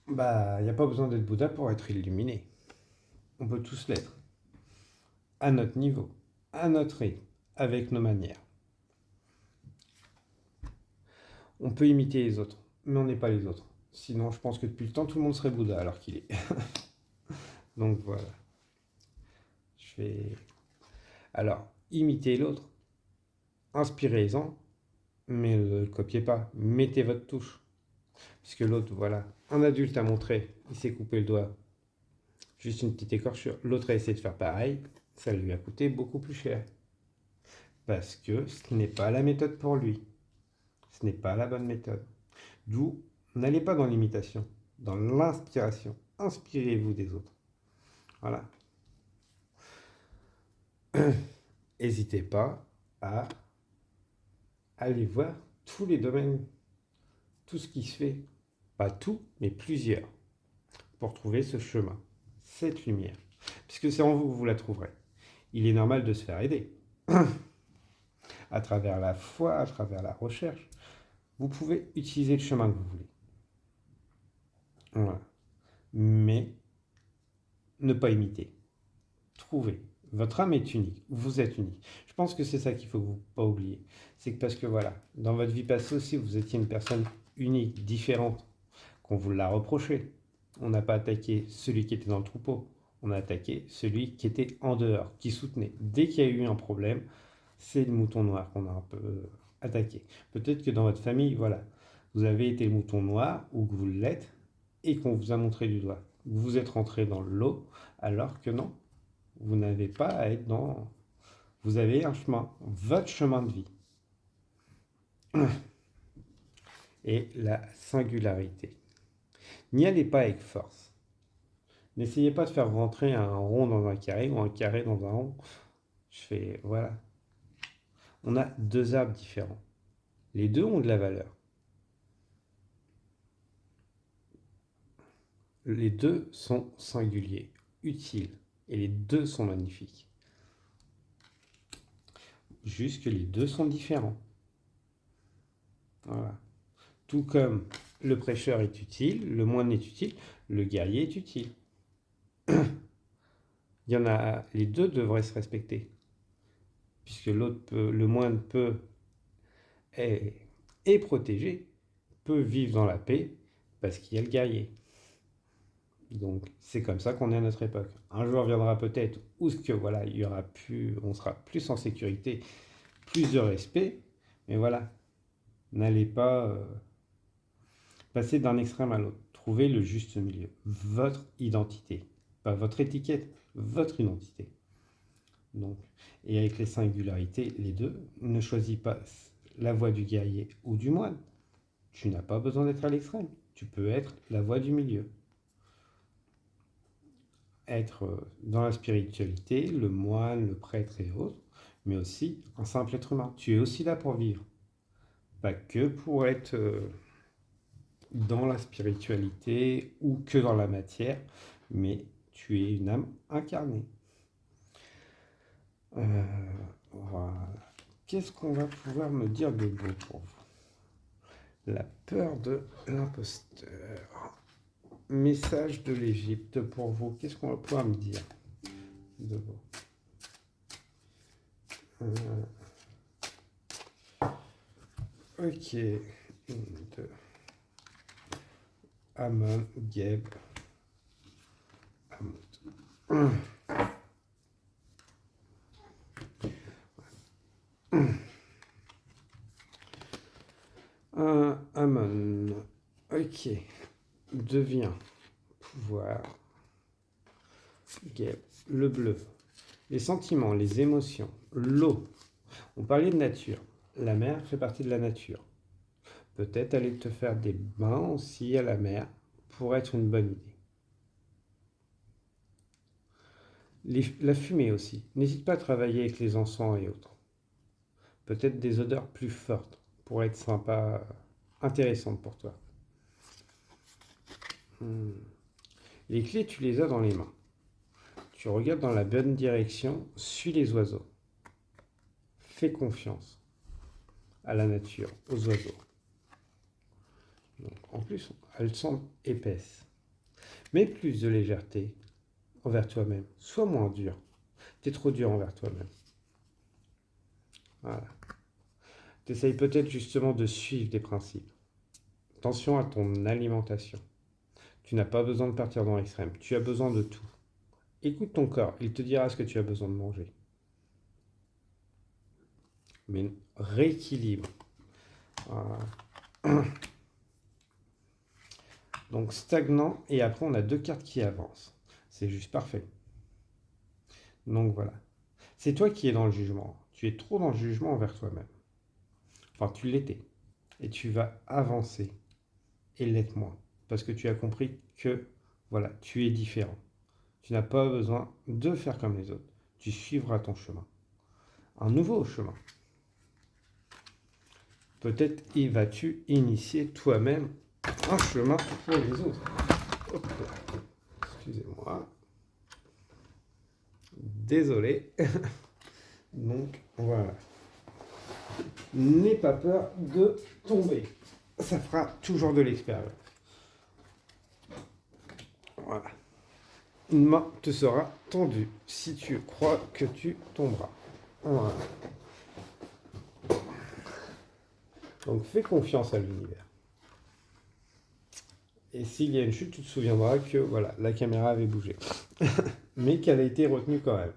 Bah, il n'y a pas besoin d'être Bouddha pour être illuminé. On peut tous l'être. À notre niveau, à notre rythme, avec nos manières. On peut imiter les autres, mais on n'est pas les autres. Sinon, je pense que depuis le temps, tout le monde serait Bouddha alors qu'il est. Donc voilà. Je vais... Alors, imitez l'autre, inspirez-en, mais ne le copiez pas. Mettez votre touche. Puisque l'autre, voilà, un adulte a montré, il s'est coupé le doigt, juste une petite écorchure. L'autre a essayé de faire pareil, ça lui a coûté beaucoup plus cher. Parce que ce n'est pas la méthode pour lui. Ce n'est pas la bonne méthode. D'où, n'allez pas dans l'imitation, dans l'inspiration. Inspirez-vous des autres. Voilà. N'hésitez pas à aller voir tous les domaines, tout ce qui se fait, pas tout, mais plusieurs, pour trouver ce chemin, cette lumière. Puisque c'est en vous que vous la trouverez. Il est normal de se faire aider. À travers la foi, à travers la recherche, vous pouvez utiliser le chemin que vous voulez. Voilà. Mais ne pas imiter. Trouvez. Votre âme est unique. Vous êtes unique. Je pense que c'est ça qu'il faut vous pas oublier. C'est que parce que voilà, dans votre vie passée aussi, vous étiez une personne unique, différente, qu'on vous l'a reproché. On n'a pas attaqué celui qui était dans le troupeau. On a attaqué celui qui était en dehors, qui soutenait. Dès qu'il y a eu un problème, c'est le mouton noir qu'on a un peu attaqué. Peut-être que dans votre famille, voilà, vous avez été le mouton noir ou que vous l'êtes et qu'on vous a montré du doigt. Vous êtes rentré dans l'eau alors que non, vous n'avez pas à être dans... Vous avez un chemin, votre chemin de vie. Et la singularité. N'y allez pas avec force. N'essayez pas de faire rentrer un rond dans un carré ou un carré dans un rond. Je fais, voilà. On a deux arbres différents. Les deux ont de la valeur. Les deux sont singuliers, utiles, et les deux sont magnifiques. Juste que les deux sont différents. Voilà. Tout comme le prêcheur est utile, le moine est utile, le guerrier est utile. Il y en a, les deux devraient se respecter, puisque l'autre peut, le moine peut est protégé, peut vivre dans la paix, parce qu'il y a le guerrier. Donc c'est comme ça qu'on est à notre époque. Un jour viendra peut-être où ce que voilà, il y aura plus, on sera plus en sécurité, plus de respect, mais voilà, n'allez pas passer d'un extrême à l'autre. Trouvez le juste milieu, votre identité, pas votre étiquette, votre identité. Donc, et avec les singularités, les deux, ne choisis pas la voie du guerrier ou du moine. Tu n'as pas besoin d'être à l'extrême. Tu peux être la voie du milieu. Être dans la spiritualité, le moine, le prêtre et autres, mais aussi un simple être humain. Tu es aussi là pour vivre. Pas que pour être dans la spiritualité ou que dans la matière, mais tu es une âme incarnée. Voilà. Qu'est-ce qu'on va pouvoir me dire de beau pour vous? La peur de l'imposteur. Message de l'Égypte pour vous. Qu'est-ce qu'on va pouvoir me dire de beau? Ok. 1, 2. Amon, Geb, Amon. Amon. Ok. Devient pouvoir. Geb. Le bleu. Les sentiments, les émotions, l'eau. On parlait de nature. La mer fait partie de la nature. Peut-être aller te faire des bains aussi à la mer pour être une bonne idée. La fumée aussi. N'hésite pas à travailler avec les encens et autres. Peut-être des odeurs plus fortes pour être sympa, intéressantes pour toi. Les clés, tu les as dans les mains. Tu regardes dans la bonne direction, suis les oiseaux. Fais confiance à la nature, aux oiseaux. Donc, en plus, elles semblent épaisses. Mais plus de légèreté envers toi-même. Sois moins dur. Tu es trop dur envers toi-même. Voilà. Tu essayes peut-être justement de suivre des principes. Attention à ton alimentation. Tu n'as pas besoin de partir dans l'extrême. Tu as besoin de tout. Écoute ton corps. Il te dira ce que tu as besoin de manger. Mais rééquilibre. Voilà. Donc stagnant, et après on a 2 cartes qui avancent. C'est juste parfait. Donc voilà. C'est toi qui es dans le jugement. Tu es trop dans le jugement envers toi-même. Enfin, tu l'étais. Et tu vas avancer et l'être moins. Parce que tu as compris que, voilà, tu es différent. Tu n'as pas besoin de faire comme les autres. Tu suivras ton chemin. Un nouveau chemin. Peut-être y vas-tu initier toi-même un chemin pour les autres. Hop là. Excusez-moi. Désolé. Donc, voilà. N'aie pas peur de tomber. Ça fera toujours de l'expérience. Voilà. Une main te sera tendue si tu crois que tu tomberas. Voilà. Donc, fais confiance à l'univers. Et s'il y a une chute, tu te souviendras que voilà, la caméra avait bougé. Mais qu'elle a été retenue quand même.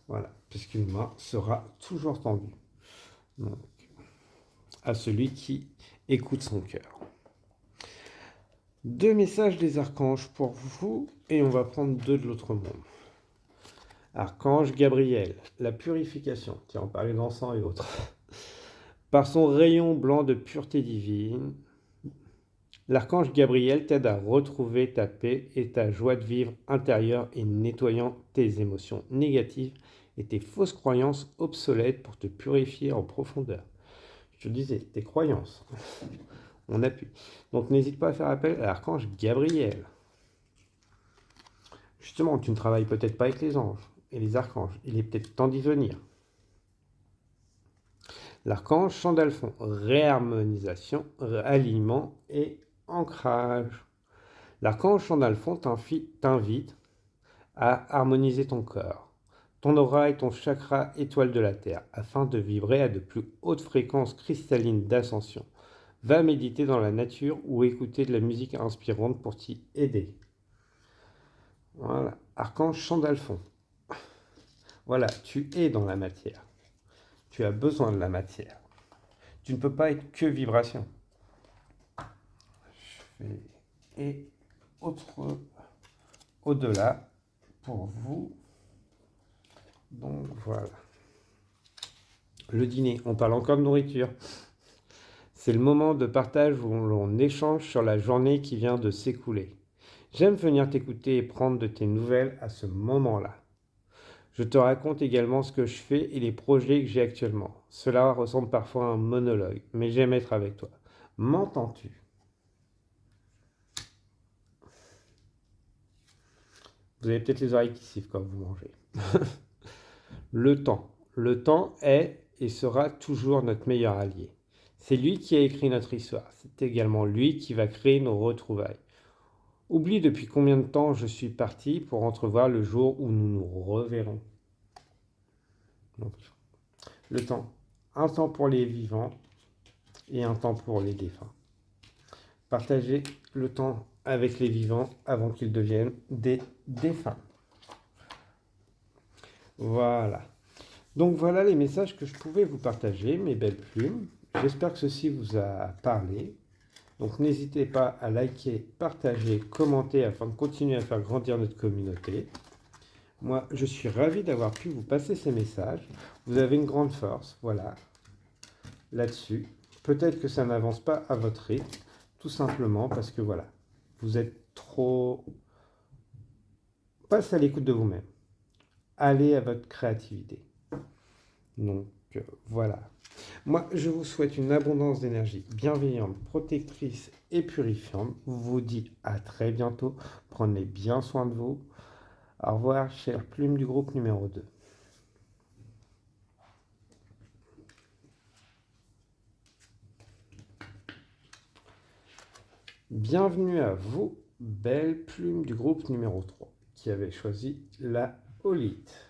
Voilà, puisqu'une main sera toujours tendue. Donc, à celui qui écoute son cœur. 2 messages des archanges pour vous, et on va prendre 2 de l'autre monde. Archange Gabriel, la purification. Tiens, on parlait d'encens et autres. Par son rayon blanc de pureté divine, l'archange Gabriel t'aide à retrouver ta paix et ta joie de vivre intérieure et nettoyant tes émotions négatives et tes fausses croyances obsolètes pour te purifier en profondeur. Je te disais, tes croyances. On appuie. Donc n'hésite pas à faire appel à l'archange Gabriel. Justement, tu ne travailles peut-être pas avec les anges et les archanges. Il est peut-être temps d'y venir. L'archange Chandalphon, réharmonisation, alignement et ancrage. L'archange Chandalphon t'invite à harmoniser ton corps, ton aura et ton chakra étoile de la Terre, afin de vibrer à de plus hautes fréquences cristallines d'ascension. Va méditer dans la nature ou écouter de la musique inspirante pour t'y aider. Voilà, archange Chandalphon. Voilà, tu es dans la matière. Tu as besoin de la matière. Tu ne peux pas être que vibration. Et autre au-delà pour vous. Donc voilà. Le dîner, on parle encore de nourriture. C'est le moment de partage où l'on échange sur la journée qui vient de s'écouler. J'aime venir t'écouter et prendre de tes nouvelles à ce moment-là. Je te raconte également ce que je fais et les projets que j'ai actuellement. Cela ressemble parfois à un monologue, mais j'aime être avec toi. M'entends-tu? Vous avez peut-être les oreilles qui sifflent quand vous mangez. Le temps. Le temps est et sera toujours notre meilleur allié. C'est lui qui a écrit notre histoire. C'est également lui qui va créer nos retrouvailles. Oublie depuis combien de temps je suis parti pour entrevoir le jour où nous nous reverrons. Donc, le temps. Un temps pour les vivants et un temps pour les défunts. Partagez le temps avec les vivants avant qu'ils deviennent des défunts. Voilà. Donc voilà les messages que je pouvais vous partager, mes belles plumes. J'espère que ceci vous a parlé. Donc n'hésitez pas à liker, partager, commenter afin de continuer à faire grandir notre communauté. Moi, je suis ravi d'avoir pu vous passer ces messages. Vous avez une grande force, voilà, là-dessus. Peut-être que ça n'avance pas à votre rythme, tout simplement parce que voilà, vous êtes trop... Passez à l'écoute de vous-même. Allez à votre créativité. Donc, voilà. Moi, je vous souhaite une abondance d'énergie bienveillante, protectrice et purifiante. Je vous dis à très bientôt. Prenez bien soin de vous. Au revoir, chère plume du groupe numéro 2. Bienvenue à vous, belle plume du groupe numéro 3, qui avait choisi la holite.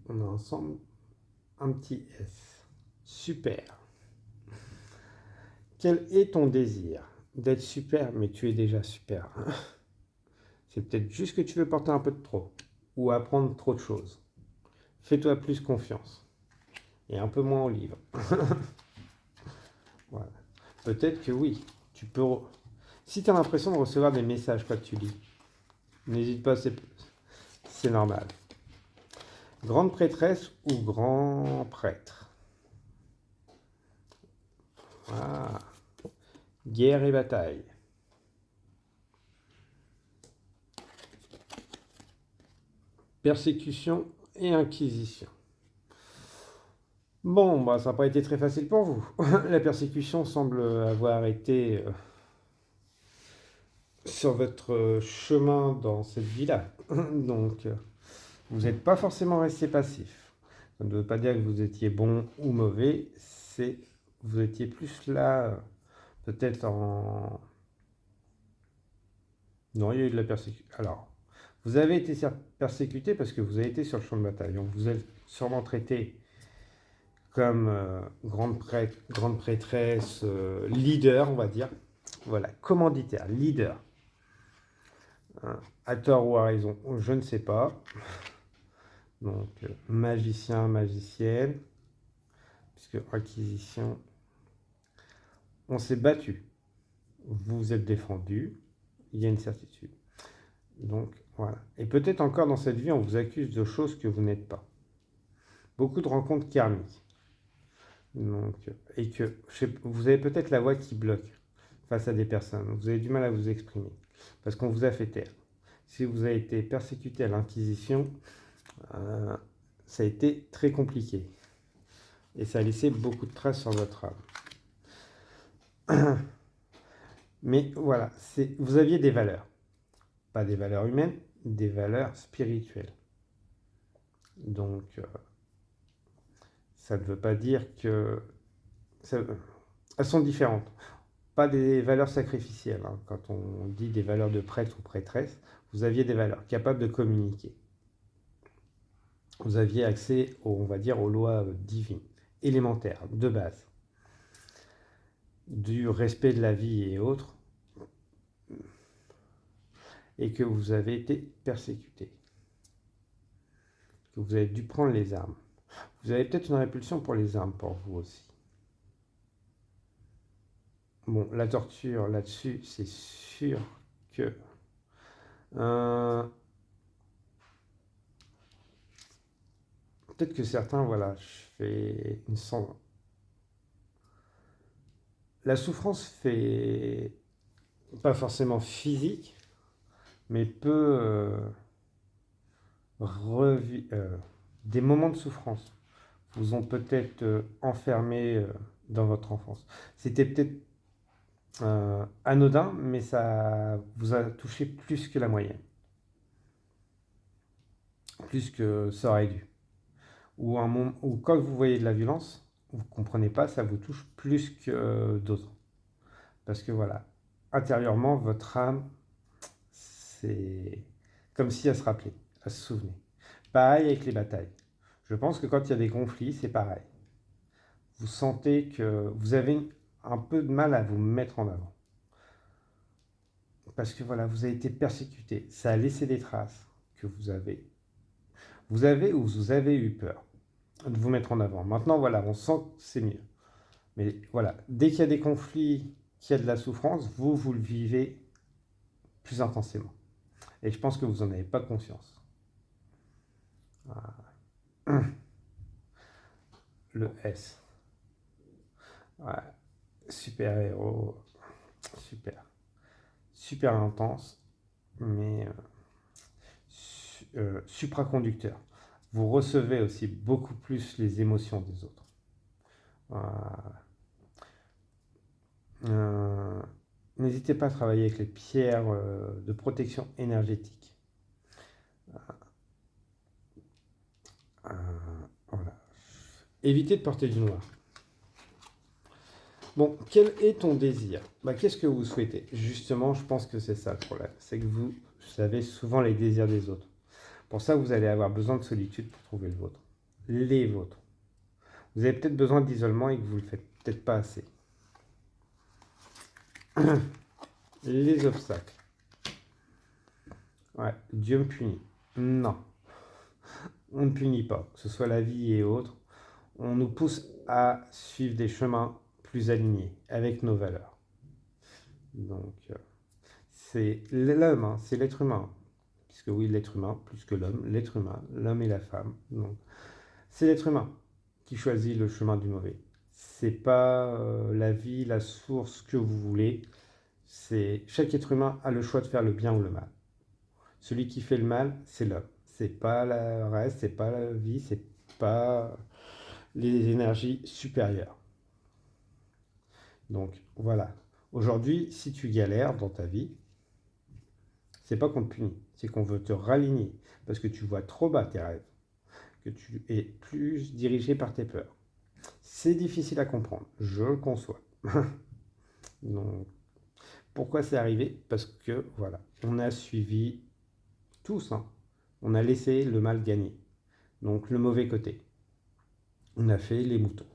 On a ensemble un petit S. Super. Quel est ton désir? D'être super, mais tu es déjà super. C'est peut-être juste que tu veux porter un peu de trop, ou apprendre trop de choses. Fais-toi plus confiance, et un peu moins au livre. Voilà. Peut-être que oui, tu peux... Si tu as l'impression de recevoir des messages quand tu lis, n'hésite pas, c'est normal. Grande prêtresse ou grand prêtre? Ah. Guerre et bataille. Persécution et inquisition. Bon, bah, ça n'a pas été très facile pour vous. La persécution semble avoir été sur votre chemin dans cette vie-là. Donc, vous n'êtes pas forcément resté passif. Ça ne veut pas dire que vous étiez bon ou mauvais, c'est vous étiez plus là, peut-être en... Non, il y a eu de la persécution. Alors, vous avez été persécuté parce que vous avez été sur le champ de bataille. Donc, vous êtes sûrement traité comme grande prêtresse, leader, on va dire. Voilà, commanditaire, leader. Hein, à tort ou à raison, je ne sais pas. Donc, magicien, magicienne, puisque acquisition, on s'est battu. Vous vous êtes défendu, il y a une certitude. Donc, voilà. Et peut-être encore dans cette vie, on vous accuse de choses que vous n'êtes pas. Beaucoup de rencontres karmiques. Donc, et que vous avez peut-être la voix qui bloque face à des personnes. Vous avez du mal à vous exprimer parce qu'on vous a fait taire. Si vous avez été persécuté à l'Inquisition, ça a été très compliqué. Et ça a laissé beaucoup de traces sur votre âme. Mais voilà, vous aviez des valeurs. Pas des valeurs humaines, des valeurs spirituelles. Donc, ça ne veut pas dire que... elles sont différentes. Pas des valeurs sacrificielles. Hein. Quand on dit des valeurs de prêtre ou prêtresse, vous aviez des valeurs capables de communiquer. Vous aviez accès, on va dire, aux lois divines, élémentaires, de base. Du respect de la vie et autres. Et que vous avez été persécuté. Que vous avez dû prendre les armes. Vous avez peut-être une répulsion pour les armes, pour vous aussi. Bon, la torture, là-dessus, c'est sûr que... peut-être que certains, voilà, je fais une sens. La souffrance fait pas forcément physique, mais peut revi- euh, des moments de souffrance vous ont peut-être enfermé dans votre enfance. C'était peut-être anodin, mais ça vous a touché plus que la moyenne, plus que ça aurait dû. Ou quand vous voyez de la violence, vous ne comprenez pas, ça vous touche plus que d'autres. Parce que voilà, intérieurement, votre âme, c'est comme si elle se rappelait, elle se souvenait. Pareil avec les batailles. Je pense que quand il y a des conflits, c'est pareil. Vous sentez que vous avez un peu de mal à vous mettre en avant. Parce que voilà, vous avez été persécuté. Ça a laissé des traces que vous avez. Vous avez ou vous avez eu peur de vous mettre en avant. Maintenant, voilà, on sent que c'est mieux. Mais voilà, dès qu'il y a des conflits, qu'il y a de la souffrance, vous le vivez plus intensément. Et je pense que vous n'en avez pas conscience. Le S. Ouais, super héros. Super. Super intense, mais supraconducteur. Vous recevez aussi beaucoup plus les émotions des autres. Euh, N'hésitez pas à travailler avec les pierres de protection énergétique. Euh, voilà. Évitez de porter du noir. Bon, quel est ton désir? Qu'est-ce que vous souhaitez? Justement, je pense que c'est ça le problème. C'est que vous savez souvent les désirs des autres. Pour ça, vous allez avoir besoin de solitude pour trouver le vôtre. Les vôtres. Vous avez peut-être besoin d'isolement et que vous ne le faites peut-être pas assez. Les obstacles. Ouais, Dieu me punit. Non, on ne punit pas, que ce soit la vie et autres. On nous pousse à suivre des chemins plus alignés avec nos valeurs. Donc, c'est l'homme, hein, c'est l'être humain. Puisque oui, l'être humain, plus que l'être humain, l'homme et la femme. Donc, c'est l'être humain qui choisit le chemin du mauvais. C'est pas la vie, la source que vous voulez. C'est chaque être humain a le choix de faire le bien ou le mal. Celui qui fait le mal, c'est l'homme. C'est pas le reste, c'est pas la vie, c'est pas les énergies supérieures. Donc voilà. Aujourd'hui, si tu galères dans ta vie, c'est pas qu'on te punit, c'est qu'on veut te raligner parce que tu vois trop bas tes rêves, que tu es plus dirigé par tes peurs. C'est difficile à comprendre, je le conçois. Donc, pourquoi c'est arrivé? Parce que voilà, on a suivi tous, hein. On a laissé le mal gagner. Donc le mauvais côté. On a fait les moutons.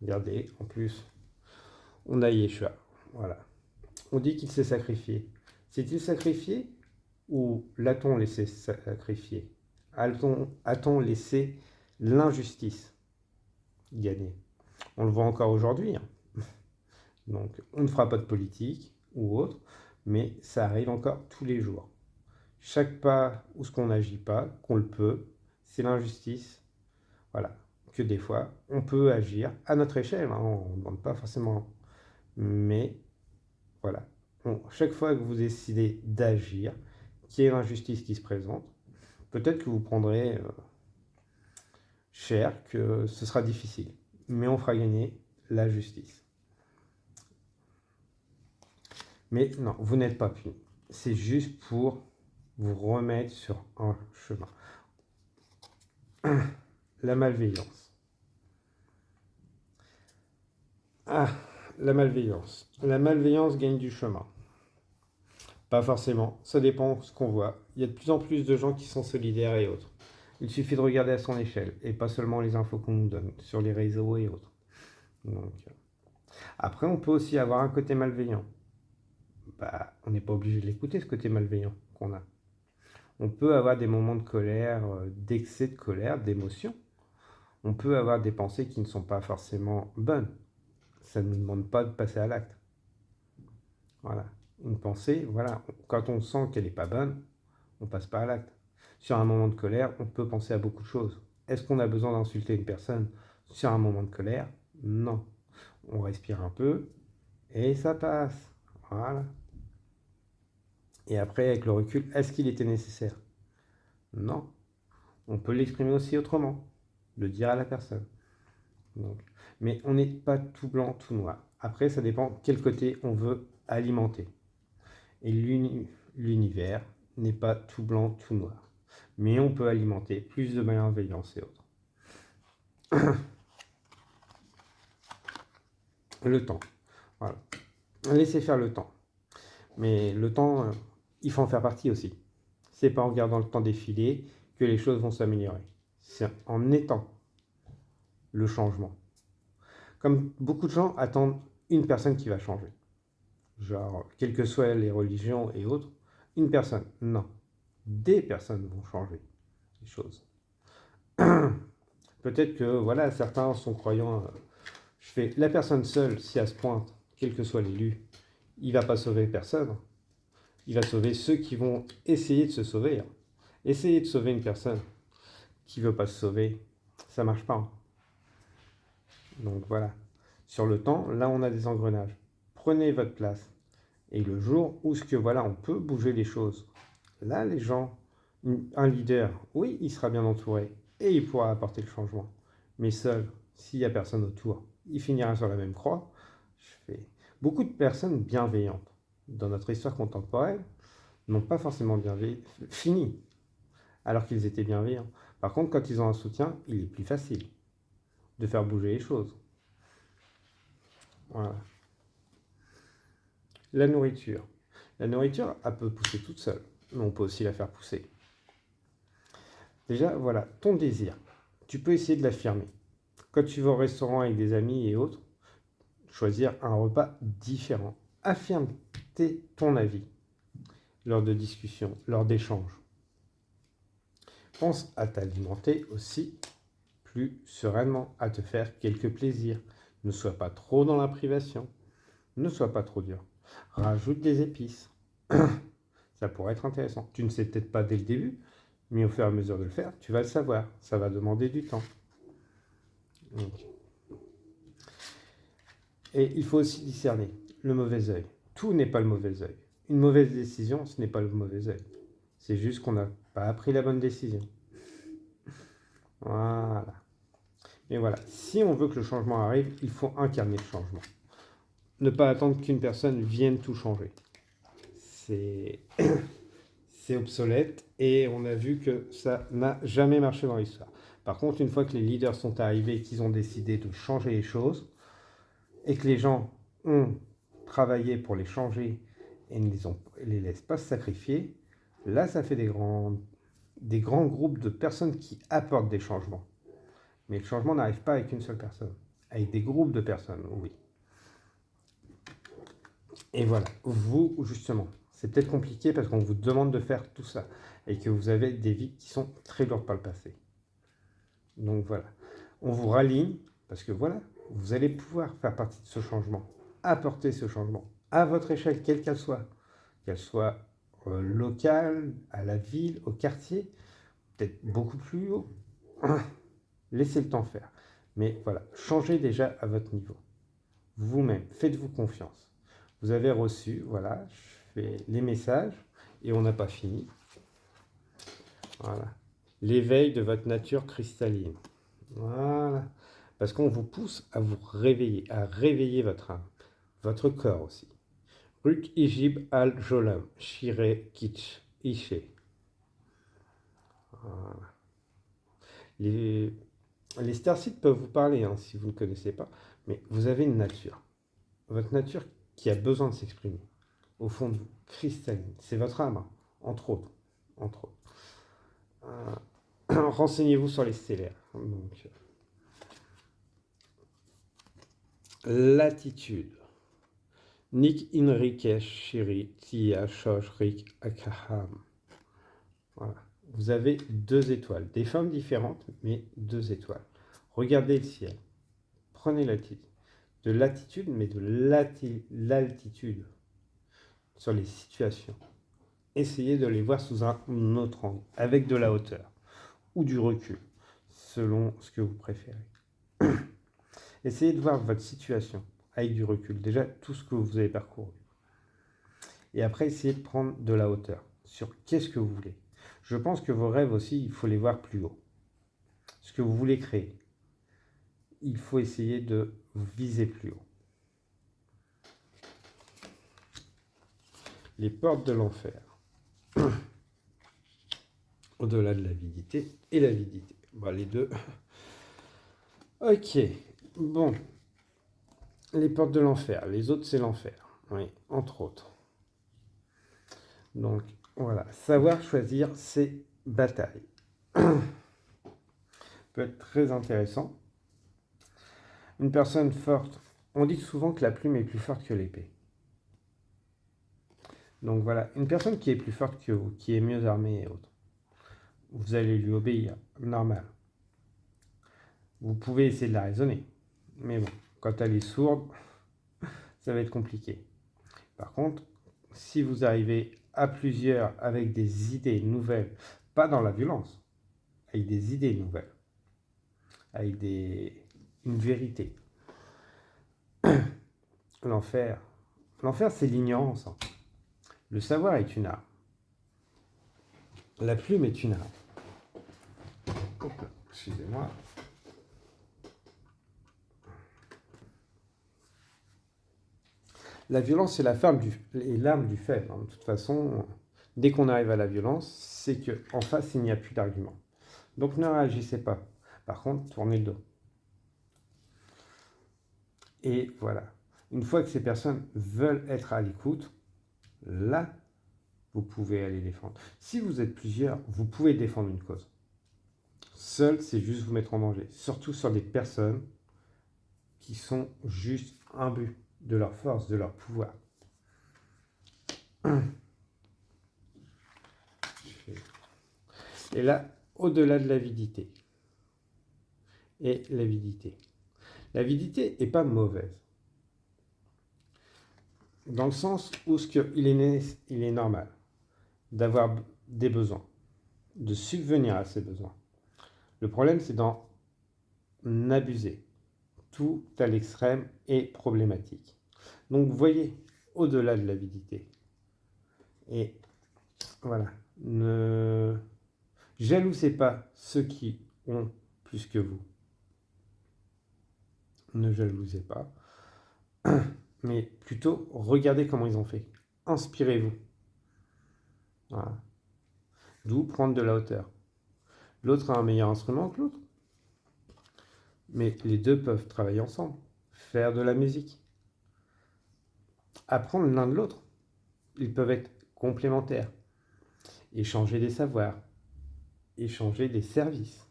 Regardez, en plus, on a Yeshua. Voilà. On dit qu'il s'est sacrifié. S'est-il sacrifié ou l'a-t-on laissé sacrifier? A-t-on laissé l'injustice gagner? On le voit encore aujourd'hui, hein. Donc, on ne fera pas de politique ou autre, mais ça arrive encore tous les jours. Chaque pas où ce qu'on n'agit pas, qu'on le peut, c'est l'injustice. Voilà. Que des fois, on peut agir à notre échelle, hein, on ne demande pas forcément. Mais voilà. Chaque fois que vous décidez d'agir, qu'il y ait l'injustice qui se présente, peut-être que vous prendrez cher, que ce sera difficile. Mais on fera gagner la justice. Mais non, vous n'êtes pas puni. C'est juste pour vous remettre sur un chemin. La malveillance. Ah, la malveillance. La malveillance gagne du chemin. Pas forcément, ça dépend de ce qu'on voit. Il y a de plus en plus de gens qui sont solidaires et autres. Il suffit de regarder à son échelle et pas seulement les infos qu'on nous donne sur les réseaux et autres. Donc, après, on peut aussi avoir un côté malveillant. On n'est pas obligé de l'écouter, ce côté malveillant qu'on a. On peut avoir des moments de colère, d'excès de colère, d'émotion. On peut avoir des pensées qui ne sont pas forcément bonnes. Ça ne nous demande pas de passer à l'acte. Voilà. Une pensée, voilà, quand on sent qu'elle n'est pas bonne, on passe pas à l'acte. Sur un moment de colère, on peut penser à beaucoup de choses. Est-ce qu'on a besoin d'insulter une personne sur un moment de colère? Non. On respire un peu et ça passe. Voilà. Et après, avec le recul, est-ce qu'il était nécessaire? Non. On peut l'exprimer aussi autrement, le dire à la personne. Donc, mais on n'est pas tout blanc, tout noir. Après, ça dépend quel côté on veut alimenter. Et l'univers n'est pas tout blanc, tout noir. Mais on peut alimenter plus de bienveillance et autres. Le temps. Voilà. Laissez faire le temps. Mais le temps, il faut en faire partie aussi. C'est pas en regardant le temps défiler que les choses vont s'améliorer. C'est en étant le changement. Comme beaucoup de gens attendent une personne qui va changer. Genre, quelles que soient les religions et autres, une personne. Non. Des personnes vont changer les choses. Peut-être que, voilà, certains sont croyants. Je fais la personne seule, si elle se pointe, quel que soit l'élu, il va pas sauver personne. Il va sauver ceux qui vont essayer de se sauver. Essayer de sauver une personne qui veut pas se sauver, ça marche pas. Donc voilà. Sur le temps, là on a des engrenages. Prenez votre place. Et le jour où ce que voilà, on peut bouger les choses. Là, les gens, un leader, oui, il sera bien entouré et il pourra apporter le changement. Mais seul, s'il n'y a personne autour, il finira sur la même croix. Je fais beaucoup de personnes bienveillantes dans notre histoire contemporaine n'ont pas forcément fini alors qu'ils étaient bienveillants. Par contre, quand ils ont un soutien, il est plus facile de faire bouger les choses. Voilà. La nourriture. La nourriture, elle peut pousser toute seule, mais on peut aussi la faire pousser. Déjà, voilà, ton désir, tu peux essayer de l'affirmer. Quand tu vas au restaurant avec des amis et autres, choisir un repas différent. Affirme ton avis lors de discussions, lors d'échanges. Pense à t'alimenter aussi plus sereinement, à te faire quelques plaisirs. Ne sois pas trop dans la privation. Ne sois pas trop dur. Rajoute des épices. Ça pourrait être intéressant. Tu ne sais peut-être pas dès le début, mais au fur et à mesure de le faire, tu vas le savoir. Ça va demander du temps. Donc. Et il faut aussi discerner le mauvais œil. Tout n'est pas le mauvais œil. Une mauvaise décision, ce n'est pas le mauvais œil. C'est juste qu'on n'a pas appris la bonne décision. Voilà. Mais voilà, si on veut que le changement arrive, il faut incarner le changement. Ne pas attendre qu'une personne vienne tout changer. C'est obsolète et on a vu que ça n'a jamais marché dans l'histoire. Par contre, une fois que les leaders sont arrivés et qu'ils ont décidé de changer les choses et que les gens ont travaillé pour les changer et ne les laissent pas se sacrifier, là, ça fait des grands groupes de personnes qui apportent des changements. Mais le changement n'arrive pas avec une seule personne, avec des groupes de personnes, oui. Et voilà, vous, justement, c'est peut-être compliqué parce qu'on vous demande de faire tout ça et que vous avez des vies qui sont très lourdes par le passé. Donc voilà, on vous raligne parce que voilà, vous allez pouvoir faire partie de ce changement, apporter ce changement à votre échelle, quelle qu'elle soit locale, à la ville, au quartier, peut-être beaucoup plus haut. Laissez le temps faire. Mais voilà, changez déjà à votre niveau. Vous-même, faites-vous confiance. Vous avez reçu, voilà, je fais les messages et on n'a pas fini. Voilà. L'éveil de votre nature cristalline. Voilà. Parce qu'on vous pousse à vous réveiller, à réveiller votre âme, votre corps aussi. Ruk Ijib al-Jolam, Shire Kitch, Ishe. Voilà. Les starsites peuvent vous parler, hein, si vous ne connaissez pas, mais vous avez une nature. Votre nature qui a besoin de s'exprimer. Au fond de vous, cristalline. C'est votre âme, hein, entre autres. Entre autres. Renseignez-vous sur les stellaires. Donc, l'attitude. Nick Enrique Shiri Tia Shoshrik Akaham. Voilà. Vous avez 2 étoiles. Des formes différentes, mais 2 étoiles. Regardez le ciel. Prenez l'attitude. De l'attitude, mais de l'altitude sur les situations. essayez de les voir sous un autre angle, avec de la hauteur ou du recul, selon ce que vous préférez. Essayez de voir votre situation avec du recul, déjà tout ce que vous avez parcouru. Et après, essayez de prendre de la hauteur sur qu'est-ce que vous voulez. Je pense que vos rêves aussi, il faut les voir plus haut. Ce que vous voulez créer, il faut essayer de viser plus haut. Les portes de l'enfer. Au-delà de l'avidité et l'avidité. Bon, les deux. Ok. Bon. Les portes de l'enfer. Les autres, c'est l'enfer. Oui, entre autres. Donc, voilà. Savoir choisir ses batailles. Peut être très intéressant. Une personne forte. On dit souvent que la plume est plus forte que l'épée. Donc voilà, une personne qui est plus forte que vous, qui est mieux armée et autres, vous allez lui obéir, normal. Vous pouvez essayer de la raisonner, mais bon, quand elle est sourde, ça va être compliqué. Par contre, si vous arrivez à plusieurs avec des idées nouvelles, pas dans la violence, avec des idées nouvelles, avec une vérité. L'enfer, c'est l'ignorance. Le savoir est une arme. La plume est une arme. Excusez-moi. La violence est l'arme du faible. De toute façon, dès qu'on arrive à la violence, c'est qu'en face, il n'y a plus d'argument. Donc ne réagissez pas. Par contre, tournez le dos. Et voilà. Une fois que ces personnes veulent être à l'écoute, là, vous pouvez aller défendre. Si vous êtes plusieurs, vous pouvez défendre une cause. Seul, c'est juste vous mettre en danger. Surtout sur des personnes qui sont juste imbus de leur force, de leur pouvoir. Et là, au-delà de l'avidité. Et l'avidité. L'avidité n'est pas mauvaise. Dans le sens où il est normal d'avoir des besoins, de subvenir à ces besoins. Le problème, c'est d'en abuser. Tout à l'extrême est problématique. Donc, vous voyez, au-delà de l'avidité. Et voilà. Ne jalousez pas ceux qui ont plus que vous. Ne jalousez pas. Mais plutôt, regardez comment ils ont fait. Inspirez-vous. Voilà. D'où prendre de la hauteur. L'autre a un meilleur instrument que l'autre. Mais les deux peuvent travailler ensemble. Faire de la musique. Apprendre l'un de l'autre. Ils peuvent être complémentaires. Échanger des savoirs. Échanger des services.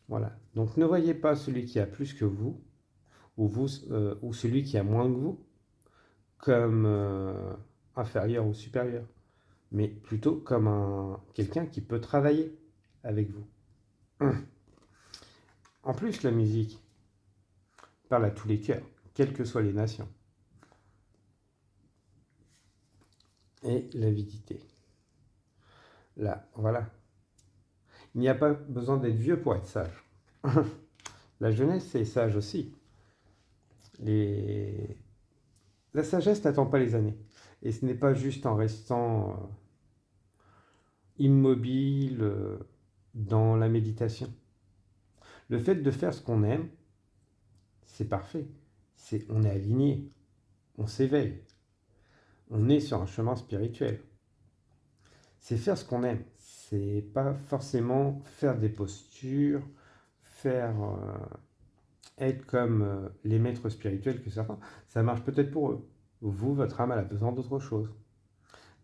Voilà. Donc ne voyez pas celui qui a plus que vous, ou celui qui a moins que vous, comme inférieur ou supérieur, mais plutôt comme quelqu'un qui peut travailler avec vous. En plus, la musique parle à tous les cœurs, quelles que soient les nations. Et l'avidité. Là, voilà. Il n'y a pas besoin d'être vieux pour être sage. La jeunesse, c'est sage aussi. La sagesse n'attend pas les années. Et ce n'est pas juste en restant immobile dans la méditation. Le fait de faire ce qu'on aime, c'est parfait. On est aligné, on s'éveille, on est sur un chemin spirituel. C'est faire ce qu'on aime. C'est pas forcément faire des postures, être comme les maîtres spirituels que certains. Ça marche peut-être pour eux. Vous, votre âme, elle a besoin d'autre chose.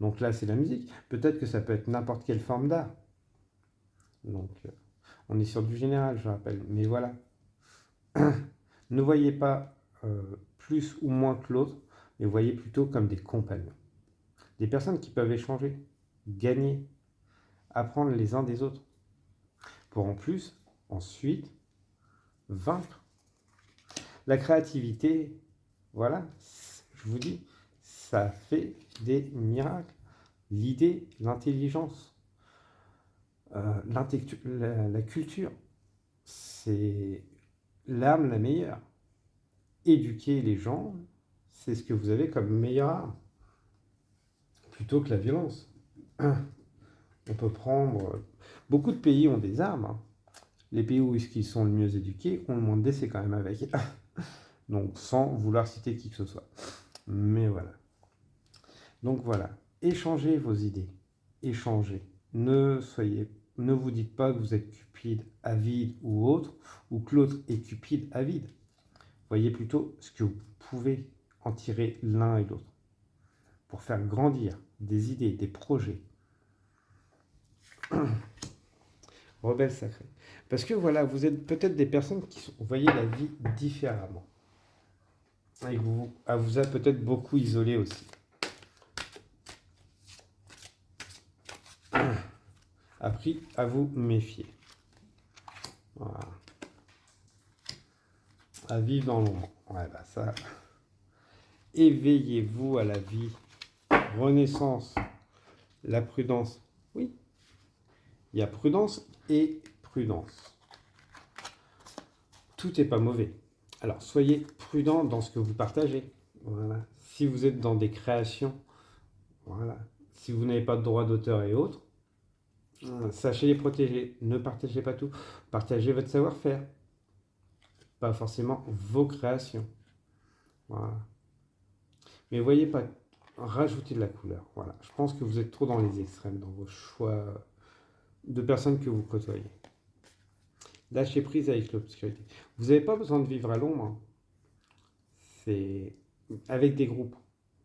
Donc là, c'est la musique. Peut-être que ça peut être n'importe quelle forme d'art. Donc, on est sur du général, je rappelle. Mais voilà. Ne voyez pas plus ou moins que l'autre, mais voyez plutôt comme des compagnons. Des personnes qui peuvent échanger, gagner, apprendre les uns des autres. Pour en plus, ensuite, vaincre. La créativité, voilà, je vous dis, ça fait des miracles. l'idée, l'intelligence, la culture. C'est l'arme la meilleure. Éduquer les gens, c'est ce que vous avez comme meilleure arme, plutôt que la violence. On peut prendre... Beaucoup de pays ont des armes, hein. Les pays où ils sont le mieux éduqués ont le moins de décès quand même avec. Donc sans vouloir citer qui que ce soit. Mais voilà. Donc voilà. Échangez vos idées. Échangez. Ne vous dites pas que vous êtes cupide, avide ou autre, ou que l'autre est cupide, avide. Voyez plutôt ce que vous pouvez en tirer l'un et l'autre pour faire grandir des idées, des projets. Rebelle sacré. Parce que voilà, vous êtes peut-être des personnes qui voyez la vie différemment. Et vous a peut-être beaucoup isolé aussi. Appris à vous méfier. Voilà. À vivre dans l'ombre. Ouais, bah ça. Éveillez-vous à la vie. Renaissance. La prudence. Oui. Il y a prudence et prudence. Tout n'est pas mauvais. Alors, soyez prudent dans ce que vous partagez. Voilà. Si vous êtes dans des créations, voilà. Si vous n'avez pas de droit d'auteur et autres, sachez les protéger. Ne partagez pas tout. Partagez votre savoir-faire. Pas forcément vos créations. Voilà. Mais voyez pas, rajoutez de la couleur. Voilà. Je pense que vous êtes trop dans les extrêmes, dans vos choix de personnes que vous côtoyez. Lâchez prise avec l'obscurité. Vous n'avez pas besoin de vivre à l'ombre. Hein. C'est avec des groupes.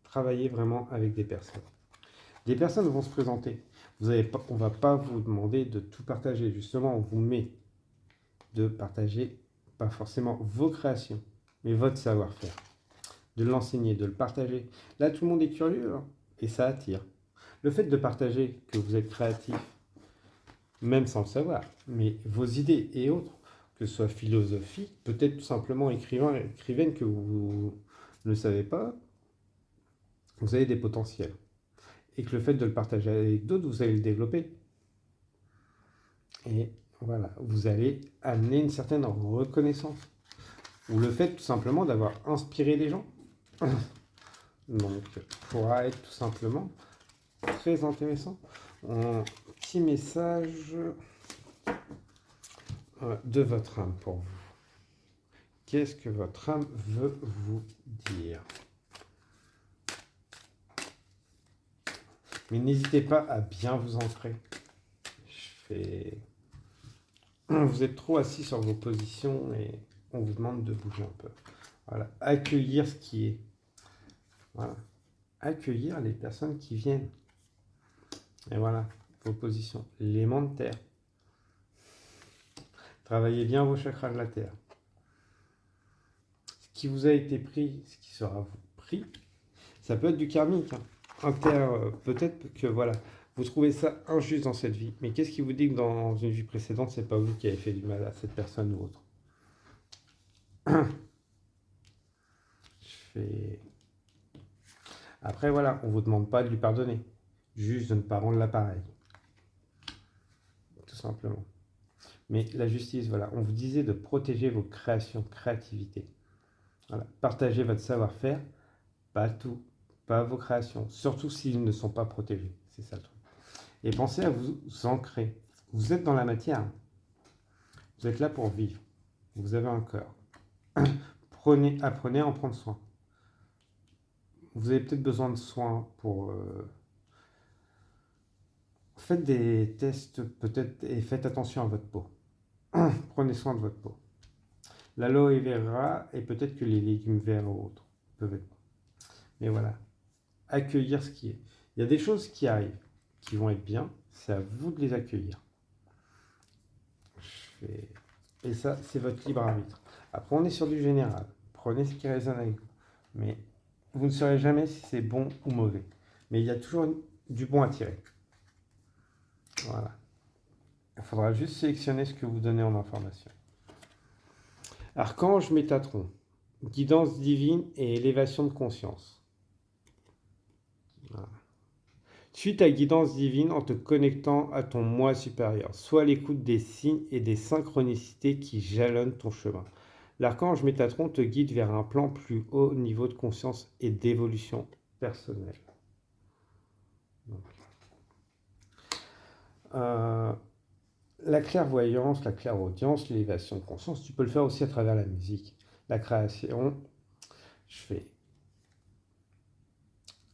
Travaillez vraiment avec des personnes. Des personnes vont se présenter. On ne va pas vous demander de tout partager. Justement, on vous met de partager, pas forcément vos créations, mais votre savoir-faire. De l'enseigner, de le partager. Là, tout le monde est curieux, hein, et ça attire. Le fait de partager que vous êtes créatif, même sans le savoir, mais vos idées et autres, que ce soit philosophie, peut-être tout simplement écrivaine que vous ne savez pas, vous avez des potentiels. Et que le fait de le partager avec d'autres, vous allez le développer. Et voilà, vous allez amener une certaine reconnaissance. Ou le fait tout simplement d'avoir inspiré les gens. Donc, pourra être tout simplement très intéressant. Un petit message de votre âme pour vous. Qu'est-ce que votre âme veut vous dire? Mais n'hésitez pas à bien vous ancrer. Vous êtes trop assis sur vos positions et on vous demande de bouger un peu. Voilà. Accueillir ce qui est. Voilà. Accueillir les personnes qui viennent. Et voilà, vos positions. L'élément de terre. Travaillez bien vos chakras de la terre. Ce qui vous a été pris, ce qui sera pris, ça peut être du karmique. Hein. Peut-être que voilà, vous trouvez ça injuste dans cette vie. Mais qu'est-ce qui vous dit que dans une vie précédente, c'est pas vous qui avez fait du mal à cette personne ou autre? Après, voilà, on ne vous demande pas de lui pardonner. Juste de ne pas rendre l'appareil. Tout simplement. Mais la justice, voilà, on vous disait de protéger vos créations, créativité. Voilà. Partagez votre savoir-faire, pas tout, pas vos créations, surtout s'ils ne sont pas protégés. C'est ça le truc. Et pensez à vous ancrer. Vous êtes dans la matière. Vous êtes là pour vivre. Vous avez un cœur. Apprenez à en prendre soin. Vous avez peut-être besoin de soins pour... Faites des tests peut-être et faites attention à votre peau. Prenez soin de votre peau. L'aloe vera et peut-être que les légumes verts ou autres peuvent être. Mais voilà, accueillir ce qui est. Il y a des choses qui arrivent, qui vont être bien, c'est à vous de les accueillir. Et ça, c'est votre libre arbitre. Après, on est sur du général. Prenez ce qui résonne avec vous. Mais vous ne saurez jamais si c'est bon ou mauvais. Mais il y a toujours du bon à tirer. Voilà. Il faudra juste sélectionner ce que vous donnez en information. Archange Métatron, guidance divine et élévation de conscience. Voilà. Suis ta guidance divine en te connectant à ton moi supérieur. Sois à l'écoute des signes et des synchronicités qui jalonnent ton chemin. L'archange Métatron te guide vers un plan plus haut niveau de conscience et d'évolution personnelle. Donc, la clairvoyance, la clairaudience, l'élévation de conscience, tu peux le faire aussi à travers la musique. La création, je fais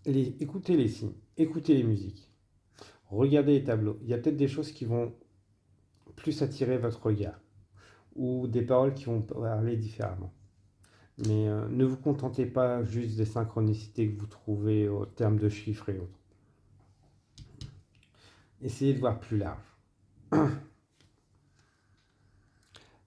écoutez les signes, écoutez les musiques, regardez les tableaux. Il y a peut-être des choses qui vont plus attirer votre regard ou des paroles qui vont parler différemment. Mais ne vous contentez pas juste des synchronicités que vous trouvez au terme de chiffres et autres. Essayez de voir plus large.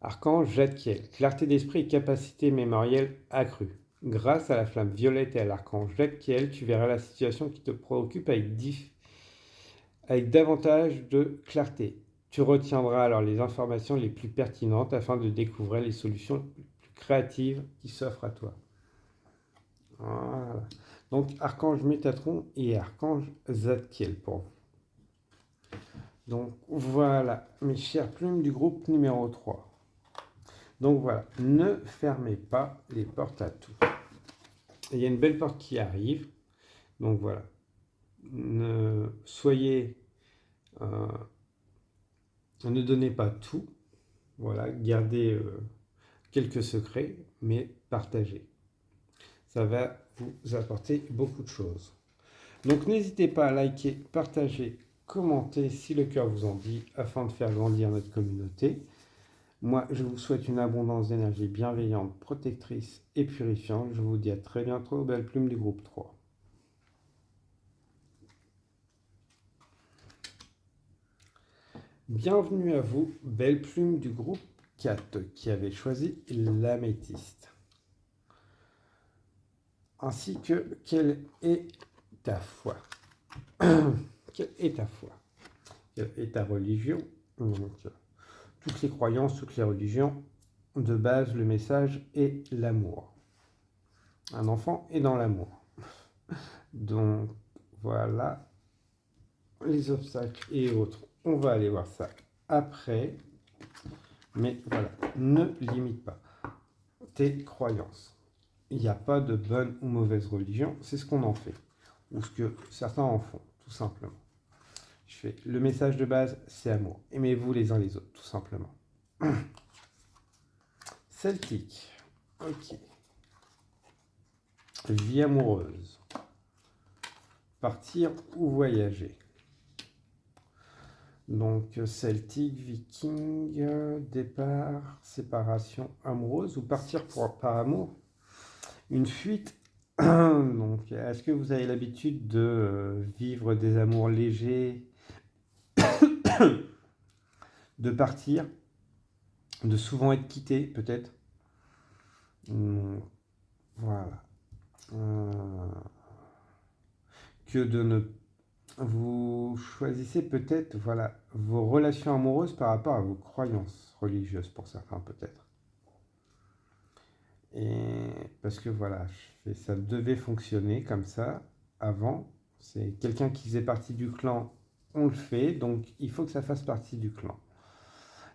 Archange Jadkiel, clarté d'esprit et capacité mémorielle accrue. Grâce à la flamme violette et à l'archange Jadkiel, tu verras la situation qui te préoccupe avec davantage de clarté. Tu retiendras alors les informations les plus pertinentes afin de découvrir les solutions les plus créatives qui s'offrent à toi. Voilà. Donc, archange Métatron et archange Zadkiel pour vous. Donc, voilà, mes chères plumes du groupe numéro 3. Donc, voilà, ne fermez pas les portes à tout. Il y a une belle porte qui arrive. Donc, voilà. Ne donnez pas tout. Voilà, gardez quelques secrets, mais partagez. Ça va vous apporter beaucoup de choses. Donc n'hésitez pas à liker, partager, commenter si le cœur vous en dit, afin de faire grandir notre communauté. Moi, je vous souhaite une abondance d'énergie bienveillante, protectrice et purifiante. Je vous dis à très bientôt, belle plume du groupe 3. Bienvenue à vous, belle plume du groupe 4, qui avait choisi l'améthyste. Ainsi que, quelle est ta foi? Quelle est ta foi? Quelle est ta religion? Donc, toutes les croyances, toutes les religions, de base, le message est l'amour. Un enfant est dans l'amour. Donc, voilà les obstacles et autres. On va aller voir ça après. Mais voilà, ne limite pas tes croyances. Il n'y a pas de bonne ou mauvaise religion, c'est ce qu'on en fait. Ou ce que certains en font, tout simplement. Je fais le message de base, c'est amour. Aimez-vous les uns les autres, tout simplement. Celtique. Ok. Vie amoureuse. Partir ou voyager. Donc celtique, viking, départ, séparation amoureuse ou partir par amour. Une fuite. Donc est-ce que vous avez l'habitude de vivre des amours légers, de partir, de souvent être quitté peut-être? Voilà. Que de ne... Vous choisissez peut-être voilà, vos relations amoureuses par rapport à vos croyances religieuses pour certains peut-être. Et parce que voilà, ça devait fonctionner comme ça avant. C'est quelqu'un qui faisait partie du clan, on le fait, donc il faut que ça fasse partie du clan.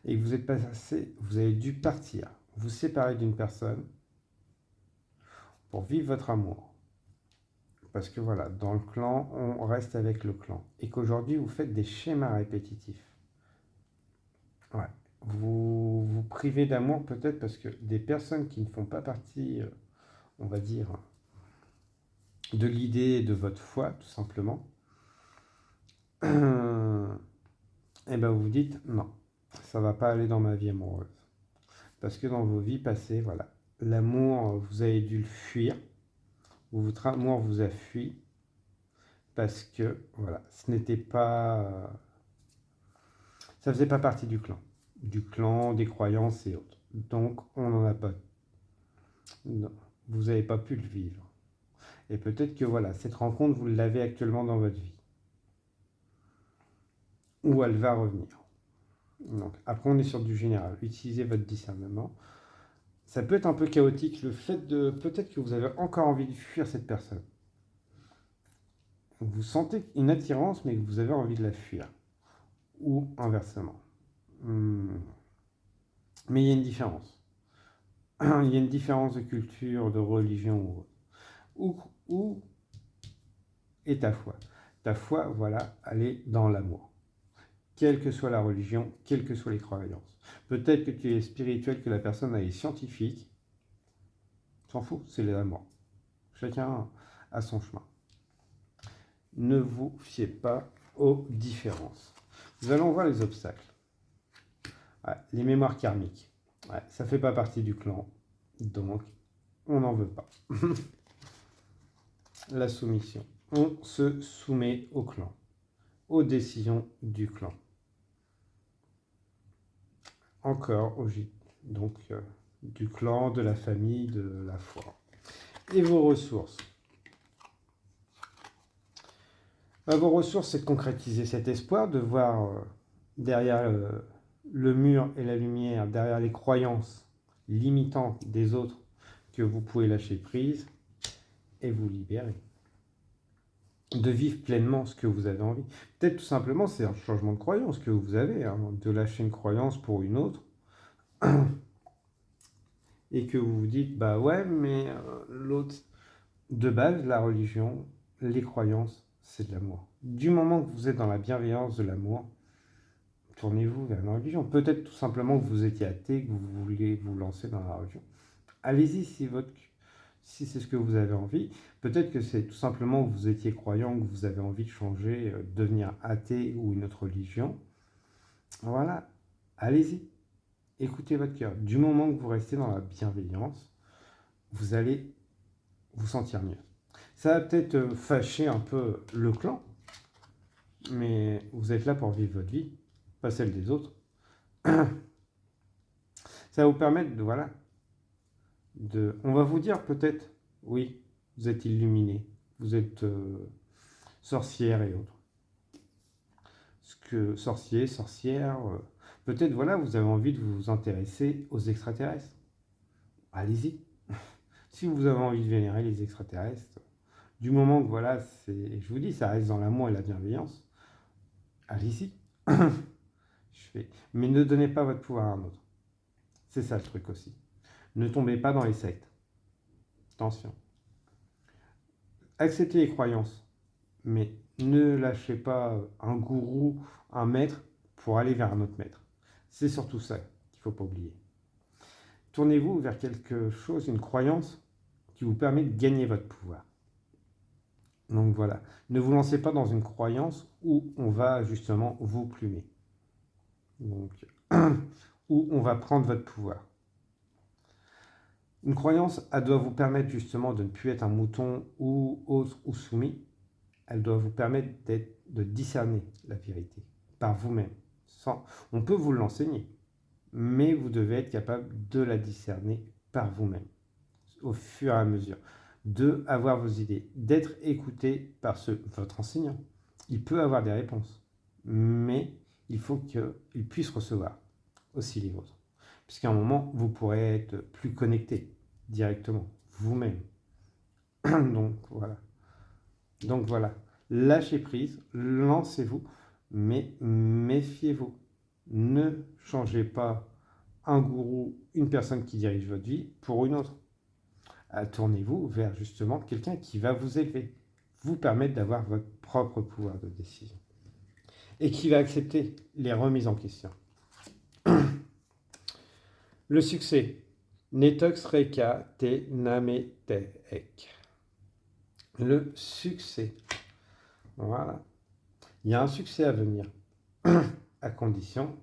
Et vous êtes passé, vous avez dû partir, vous séparer d'une personne pour vivre votre amour. Parce que voilà, dans le clan, on reste avec le clan. Et qu'aujourd'hui, vous faites des schémas répétitifs. Ouais. Vous vous privez d'amour peut-être parce que des personnes qui ne font pas partie, on va dire, de l'idée de votre foi, tout simplement, et ben vous vous dites non, ça va pas aller dans ma vie amoureuse. Parce que dans vos vies passées, voilà, l'amour, vous avez dû le fuir, ou votre amour vous a fui, parce que voilà, ce n'était pas, ça faisait pas partie du clan, des croyances et autres. Donc on n'en a pas, non, vous n'avez pas pu le vivre. Et peut-être que voilà, cette rencontre, vous l'avez actuellement dans votre vie. Ou elle va revenir. Donc, après, on est sur du général. Utilisez votre discernement. Ça peut être un peu chaotique, le fait de... Peut-être que vous avez encore envie de fuir cette personne. vous sentez une attirance, mais que vous avez envie de la fuir. Ou inversement. Mais il y a une différence. Il y a une différence de culture, de religion ou autre. Où est ta foi? Ta foi, voilà, elle est dans l'amour. Quelle que soit la religion, quelles que soient les croyances. Peut-être que tu es spirituel, que la personne elle est scientifique. S'en fout, c'est l'amour. Chacun a son chemin. Ne vous fiez pas aux différences. Nous allons voir les obstacles. Ouais, les mémoires karmiques. Ouais, ça ne fait pas partie du clan. Donc, on n'en veut pas. La soumission. On se soumet au clan, aux décisions du clan. Encore au gîte. Donc, du clan, de la famille, de la foi. Et vos ressources. Vos ressources, c'est de concrétiser cet espoir, de voir derrière le mur et la lumière, derrière les croyances limitantes des autres, que vous pouvez lâcher prise et vous libérer. De vivre pleinement ce que vous avez envie. Peut-être tout simplement, c'est un changement de croyance que vous avez, hein, de lâcher une croyance pour une autre. Et que vous vous dites, bah ouais, mais l'autre, de base, la religion, les croyances, c'est de l'amour. Du moment que vous êtes dans la bienveillance de l'amour, tournez-vous vers la religion. Peut-être tout simplement que vous étiez athée, que vous voulez vous lancer dans la religion. Allez-y si c'est ce que vous avez envie. Peut-être que c'est tout simplement que vous étiez croyant, que vous avez envie de changer, devenir athée ou une autre religion. Voilà, allez-y. Écoutez votre cœur. Du moment que vous restez dans la bienveillance, vous allez vous sentir mieux. Ça va peut-être fâcher un peu le clan, mais vous êtes là pour vivre votre vie, pas celle des autres. Ça va vous permettre on va vous dire peut-être, oui, vous êtes illuminé, vous êtes sorcière et autres. Sorcier, sorcière, peut-être vous avez envie de vous intéresser aux extraterrestres. Allez-y. Si vous avez envie de vénérer les extraterrestres, du moment que je vous dis, ça reste dans l'amour et la bienveillance, allez-y. Mais ne donnez pas votre pouvoir à un autre. C'est ça le truc aussi. Ne tombez pas dans les sectes. Attention. Acceptez les croyances, mais ne lâchez pas un gourou, un maître, pour aller vers un autre maître. C'est surtout ça qu'il ne faut pas oublier. Tournez-vous vers quelque chose, une croyance qui vous permet de gagner votre pouvoir. Donc voilà, ne vous lancez pas dans une croyance où on va justement vous plumer. Donc, où on va prendre votre pouvoir. Une croyance, elle doit vous permettre justement de ne plus être un mouton ou autre ou soumis. Elle doit vous permettre de discerner la vérité par vous-même. On peut vous l'enseigner, mais vous devez être capable de la discerner par vous-même, au fur et à mesure, de avoir vos idées, d'être écouté par votre enseignant. Il peut avoir des réponses, mais il faut qu'il puisse recevoir aussi les vôtres. Puisqu'à un moment, vous pourrez être plus connecté directement, vous-même. Donc voilà. Lâchez prise, lancez-vous, mais méfiez-vous. Ne changez pas un gourou, une personne qui dirige votre vie pour une autre. Tournez-vous vers justement quelqu'un qui va vous élever, vous permettre d'avoir votre propre pouvoir de décision et qui va accepter les remises en question. Le succès. Netox reka te nametek. Le succès. Voilà. Il y a un succès à venir, à condition,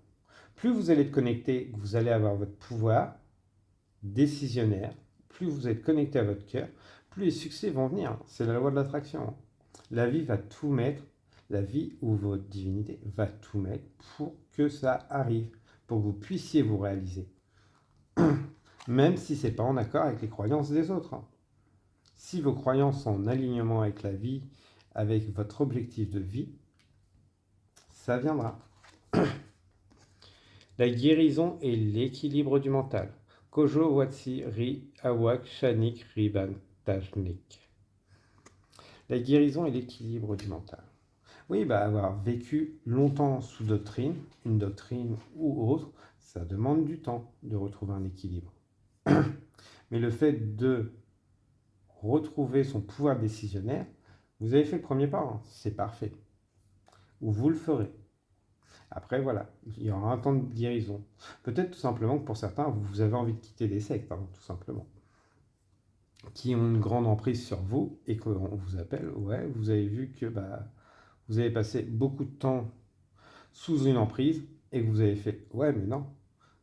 plus vous allez être connecté, vous allez avoir votre pouvoir décisionnaire, plus vous êtes connecté à votre cœur, plus les succès vont venir. C'est la loi de l'attraction. La vie va tout mettre, la vie ou votre divinité va tout mettre pour que ça arrive, pour que vous puissiez vous réaliser. Même si ce n'est pas en accord avec les croyances des autres. Si vos croyances sont en alignement avec la vie, avec votre objectif de vie, ça viendra. La guérison et l'équilibre du mental. Kojo Watsi Ri Awak Shanik Riban Tajnik. La guérison et l'équilibre du mental. Oui, bah, avoir vécu longtemps sous doctrine, une doctrine ou autre, ça demande du temps de retrouver un équilibre. Mais le fait de retrouver son pouvoir décisionnaire, vous avez fait le premier pas, hein, c'est parfait. Ou vous le ferez. Après, voilà, il y aura un temps de guérison. Peut-être tout simplement que pour certains, vous avez envie de quitter des sectes, hein, tout simplement, qui ont une grande emprise sur vous et qu'on vous appelle, ouais, vous avez vu que bah, vous avez passé beaucoup de temps sous une emprise et que vous avez fait, ouais, mais non,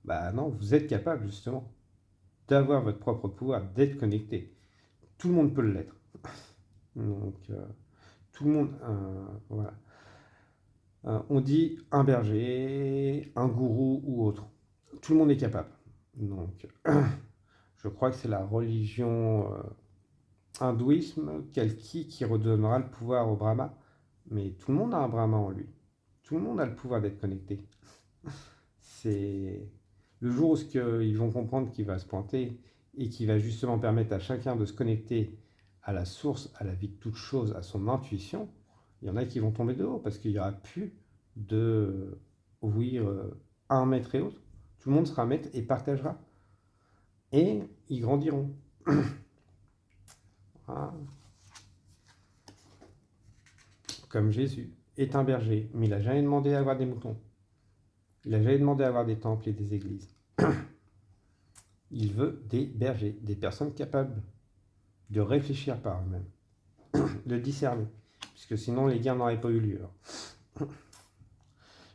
bah non, vous êtes capable justement d'avoir votre propre pouvoir, d'être connecté. Tout le monde peut l'être. Donc, tout le monde, voilà. On dit un berger, un gourou ou autre. Tout le monde est capable. Donc, je crois que c'est la religion hindouisme, Kalki, qui redonnera le pouvoir au Brahma. Mais tout le monde a un Brahma en lui. Tout le monde a le pouvoir d'être connecté. C'est le jour où ils vont comprendre qu'il va se pointer et qui va justement permettre à chacun de se connecter à la source, à la vie de toute chose, à son intuition. Il y en a qui vont tomber de haut parce qu'il n'y aura plus de oui, un maître et autre. Tout le monde sera maître et partagera. Et ils grandiront. Voilà. Comme Jésus est un berger, mais il n'a jamais demandé à avoir des moutons. Il n'a jamais demandé à avoir des temples et des églises. Il veut des bergers, des personnes capables de réfléchir par eux-mêmes, de discerner, puisque sinon les guerres n'auraient pas eu lieu.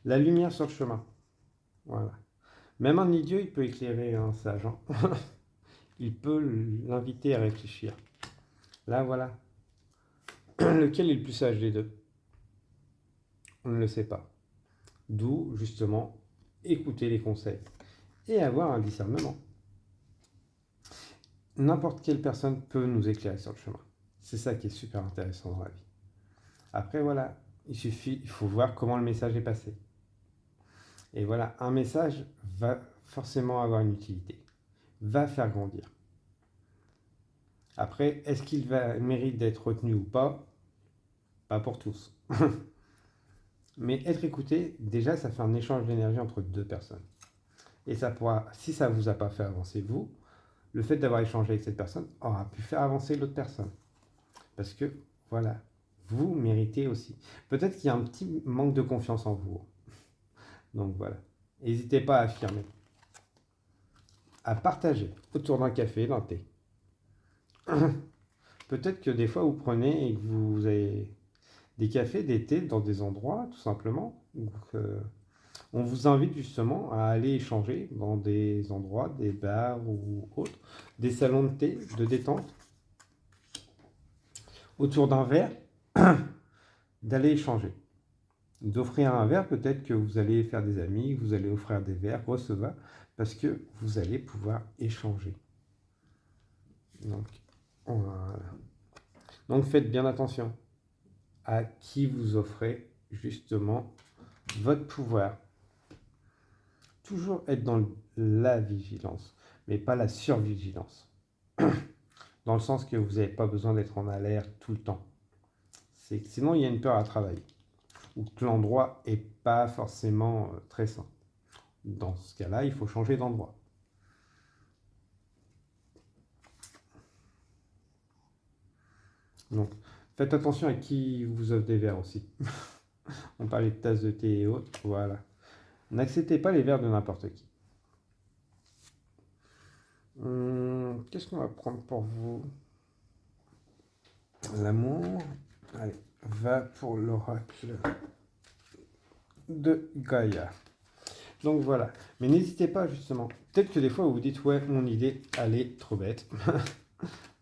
La lumière sur le chemin. Voilà. Même un idiot, il peut éclairer un sage. Hein. Il peut l'inviter à réfléchir. Là, voilà. Lequel est le plus sage des deux? On ne le sait pas. D'où, justement, écouter les conseils et avoir un discernement. N'importe quelle personne peut nous éclairer sur le chemin. C'est ça qui est super intéressant dans la vie. Après, voilà, il faut voir comment le message est passé. Et voilà, un message va forcément avoir une utilité, va faire grandir. Après, est-ce qu'il mérite d'être retenu ou pas? Pas pour tous. Mais être écouté, déjà, ça fait un échange d'énergie entre deux personnes. Et ça pourra, si ça ne vous a pas fait avancer vous, le fait d'avoir échangé avec cette personne aura pu faire avancer l'autre personne. Parce que, voilà, vous méritez aussi. Peut-être qu'il y a un petit manque de confiance en vous. Donc voilà. N'hésitez pas à affirmer, à partager autour d'un café, d'un thé. Peut-être que des fois vous prenez et que vous avez des cafés, des thés dans des endroits, tout simplement. Donc, on vous invite justement à aller échanger dans des endroits, des bars ou autres, des salons de thé, de détente, autour d'un verre, d'aller échanger. D'offrir un verre, peut-être que vous allez faire des amis, vous allez offrir des verres, recevoir, parce que vous allez pouvoir échanger. Donc, voilà. Donc faites bien attention à qui vous offrez justement votre pouvoir. Toujours être dans la vigilance, mais pas la survigilance. Dans le sens que vous n'avez pas besoin d'être en alerte tout le temps. Sinon, il y a une peur à travailler. Ou que l'endroit n'est pas forcément très sain. Dans ce cas-là, il faut changer d'endroit. Donc, faites attention à qui vous offre des verres aussi. On parlait de tasses de thé et autres. Voilà. N'acceptez pas les verres de n'importe qui. Qu'est-ce qu'on va prendre pour vous? L'amour. Allez, va pour l'oracle de Gaïa. Donc voilà. Mais n'hésitez pas justement. Peut-être que des fois vous vous dites, ouais, mon idée, elle est trop bête.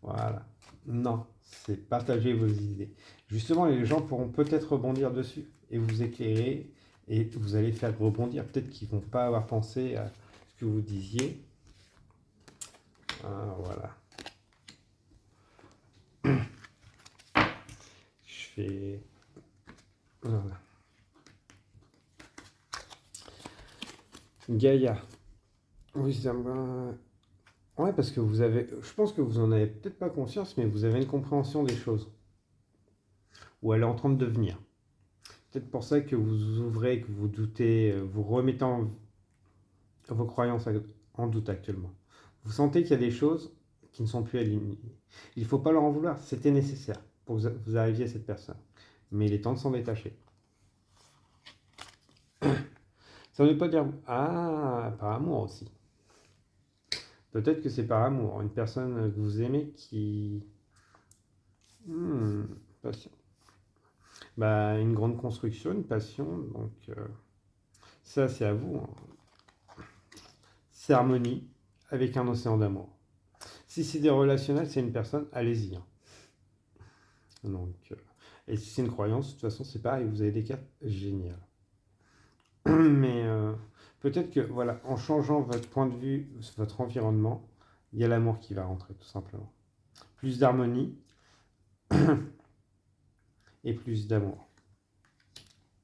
Voilà. Non, c'est partager vos idées. Justement, les gens pourront peut-être rebondir dessus et vous éclairer et vous allez faire rebondir. Peut-être qu'ils ne vont pas avoir pensé à ce que vous disiez. Voilà. Je fais... Voilà. Gaïa. Oui, ça me... Ouais, parce que vous avez... Je pense que vous en avez peut-être pas conscience, mais vous avez une compréhension des choses. ou elle est en train de devenir. Peut-être pour ça que vous ouvrez, que vous doutez, vous remettez vos croyances en doute actuellement. Vous sentez qu'il y a des choses qui ne sont plus alignées. Il ne faut pas leur en vouloir, c'était nécessaire pour que vous arriviez à cette personne. Mais il est temps de s'en détacher. Ça ne veut pas dire, par amour aussi. Peut-être que c'est par amour. Une personne que vous aimez qui... passion. Une grande construction, une passion. Donc, ça, c'est à vous. C'est harmonie avec un océan d'amour. Si c'est des relationnels, c'est une personne, allez-y. Donc, et si c'est une croyance, de toute façon, c'est pareil. Vous avez des cartes géniales. Mais peut-être que, voilà, en changeant votre point de vue, votre environnement, il y a l'amour qui va rentrer, tout simplement. Plus d'harmonie et plus d'amour.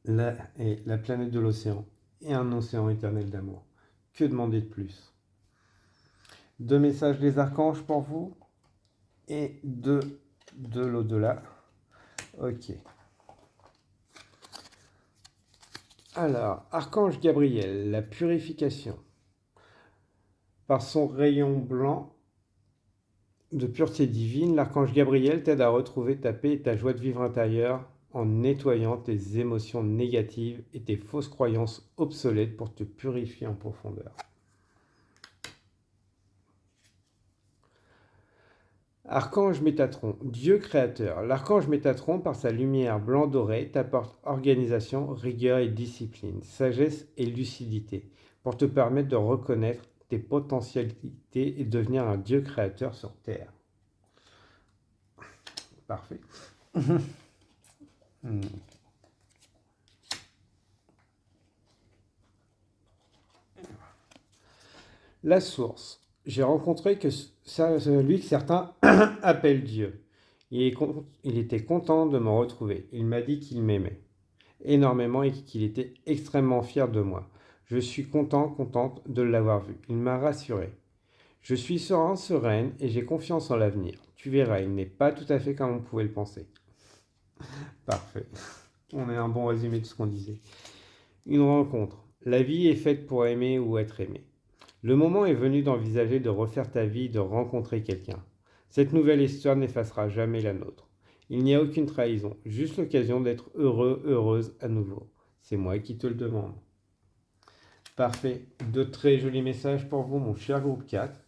Là est la planète de l'océan et un océan éternel d'amour. Que demander de plus? 2 messages des archanges pour vous et 2 de l'au-delà. Ok. Alors, Archange Gabriel, la purification. Par son rayon blanc de pureté divine, l'archange Gabriel t'aide à retrouver ta paix et ta joie de vivre intérieure en nettoyant tes émotions négatives et tes fausses croyances obsolètes pour te purifier en profondeur. Archange Métatron, Dieu créateur. L'archange Métatron, par sa lumière blanc-doré, t'apporte organisation, rigueur et discipline, sagesse et lucidité, pour te permettre de reconnaître tes potentialités et devenir un Dieu créateur sur Terre. Parfait. La source. J'ai rencontré celui que certains appellent Dieu. Il était content de me retrouver. Il m'a dit qu'il m'aimait énormément et qu'il était extrêmement fier de moi. Je suis contente de l'avoir vu. Il m'a rassuré. Je suis serein, sereine et j'ai confiance en l'avenir. Tu verras, il n'est pas tout à fait comme on pouvait le penser. Parfait. On a un bon résumé de ce qu'on disait. Une rencontre. La vie est faite pour aimer ou être aimé. Le moment est venu d'envisager de refaire ta vie, de rencontrer quelqu'un. Cette nouvelle histoire n'effacera jamais la nôtre. Il n'y a aucune trahison, juste l'occasion d'être heureux, heureuse à nouveau. C'est moi qui te le demande. Parfait. De très jolis messages pour vous, mon cher groupe 4.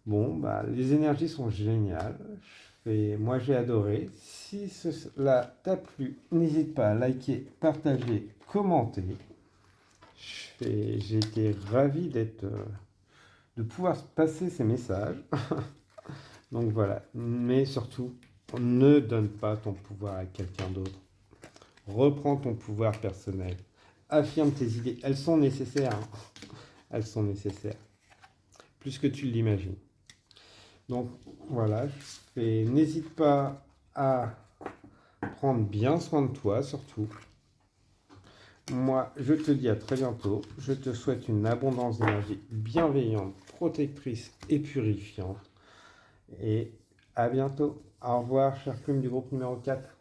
Bon, les énergies sont géniales. Moi, j'ai adoré. Si cela t'a plu, n'hésite pas à liker, partager, commenter. J'ai été ravi de pouvoir passer ces messages. Donc voilà. Mais surtout, ne donne pas ton pouvoir à quelqu'un d'autre. Reprends ton pouvoir personnel. Affirme tes idées. Elles sont nécessaires. Elles sont nécessaires. Plus que tu l'imagines. Donc voilà. N'hésite pas à prendre bien soin de toi, surtout. Moi, je te dis à très bientôt. Je te souhaite une abondance d'énergie bienveillante, protectrice et purifiante. Et à bientôt. Au revoir, chère plume du groupe numéro 4.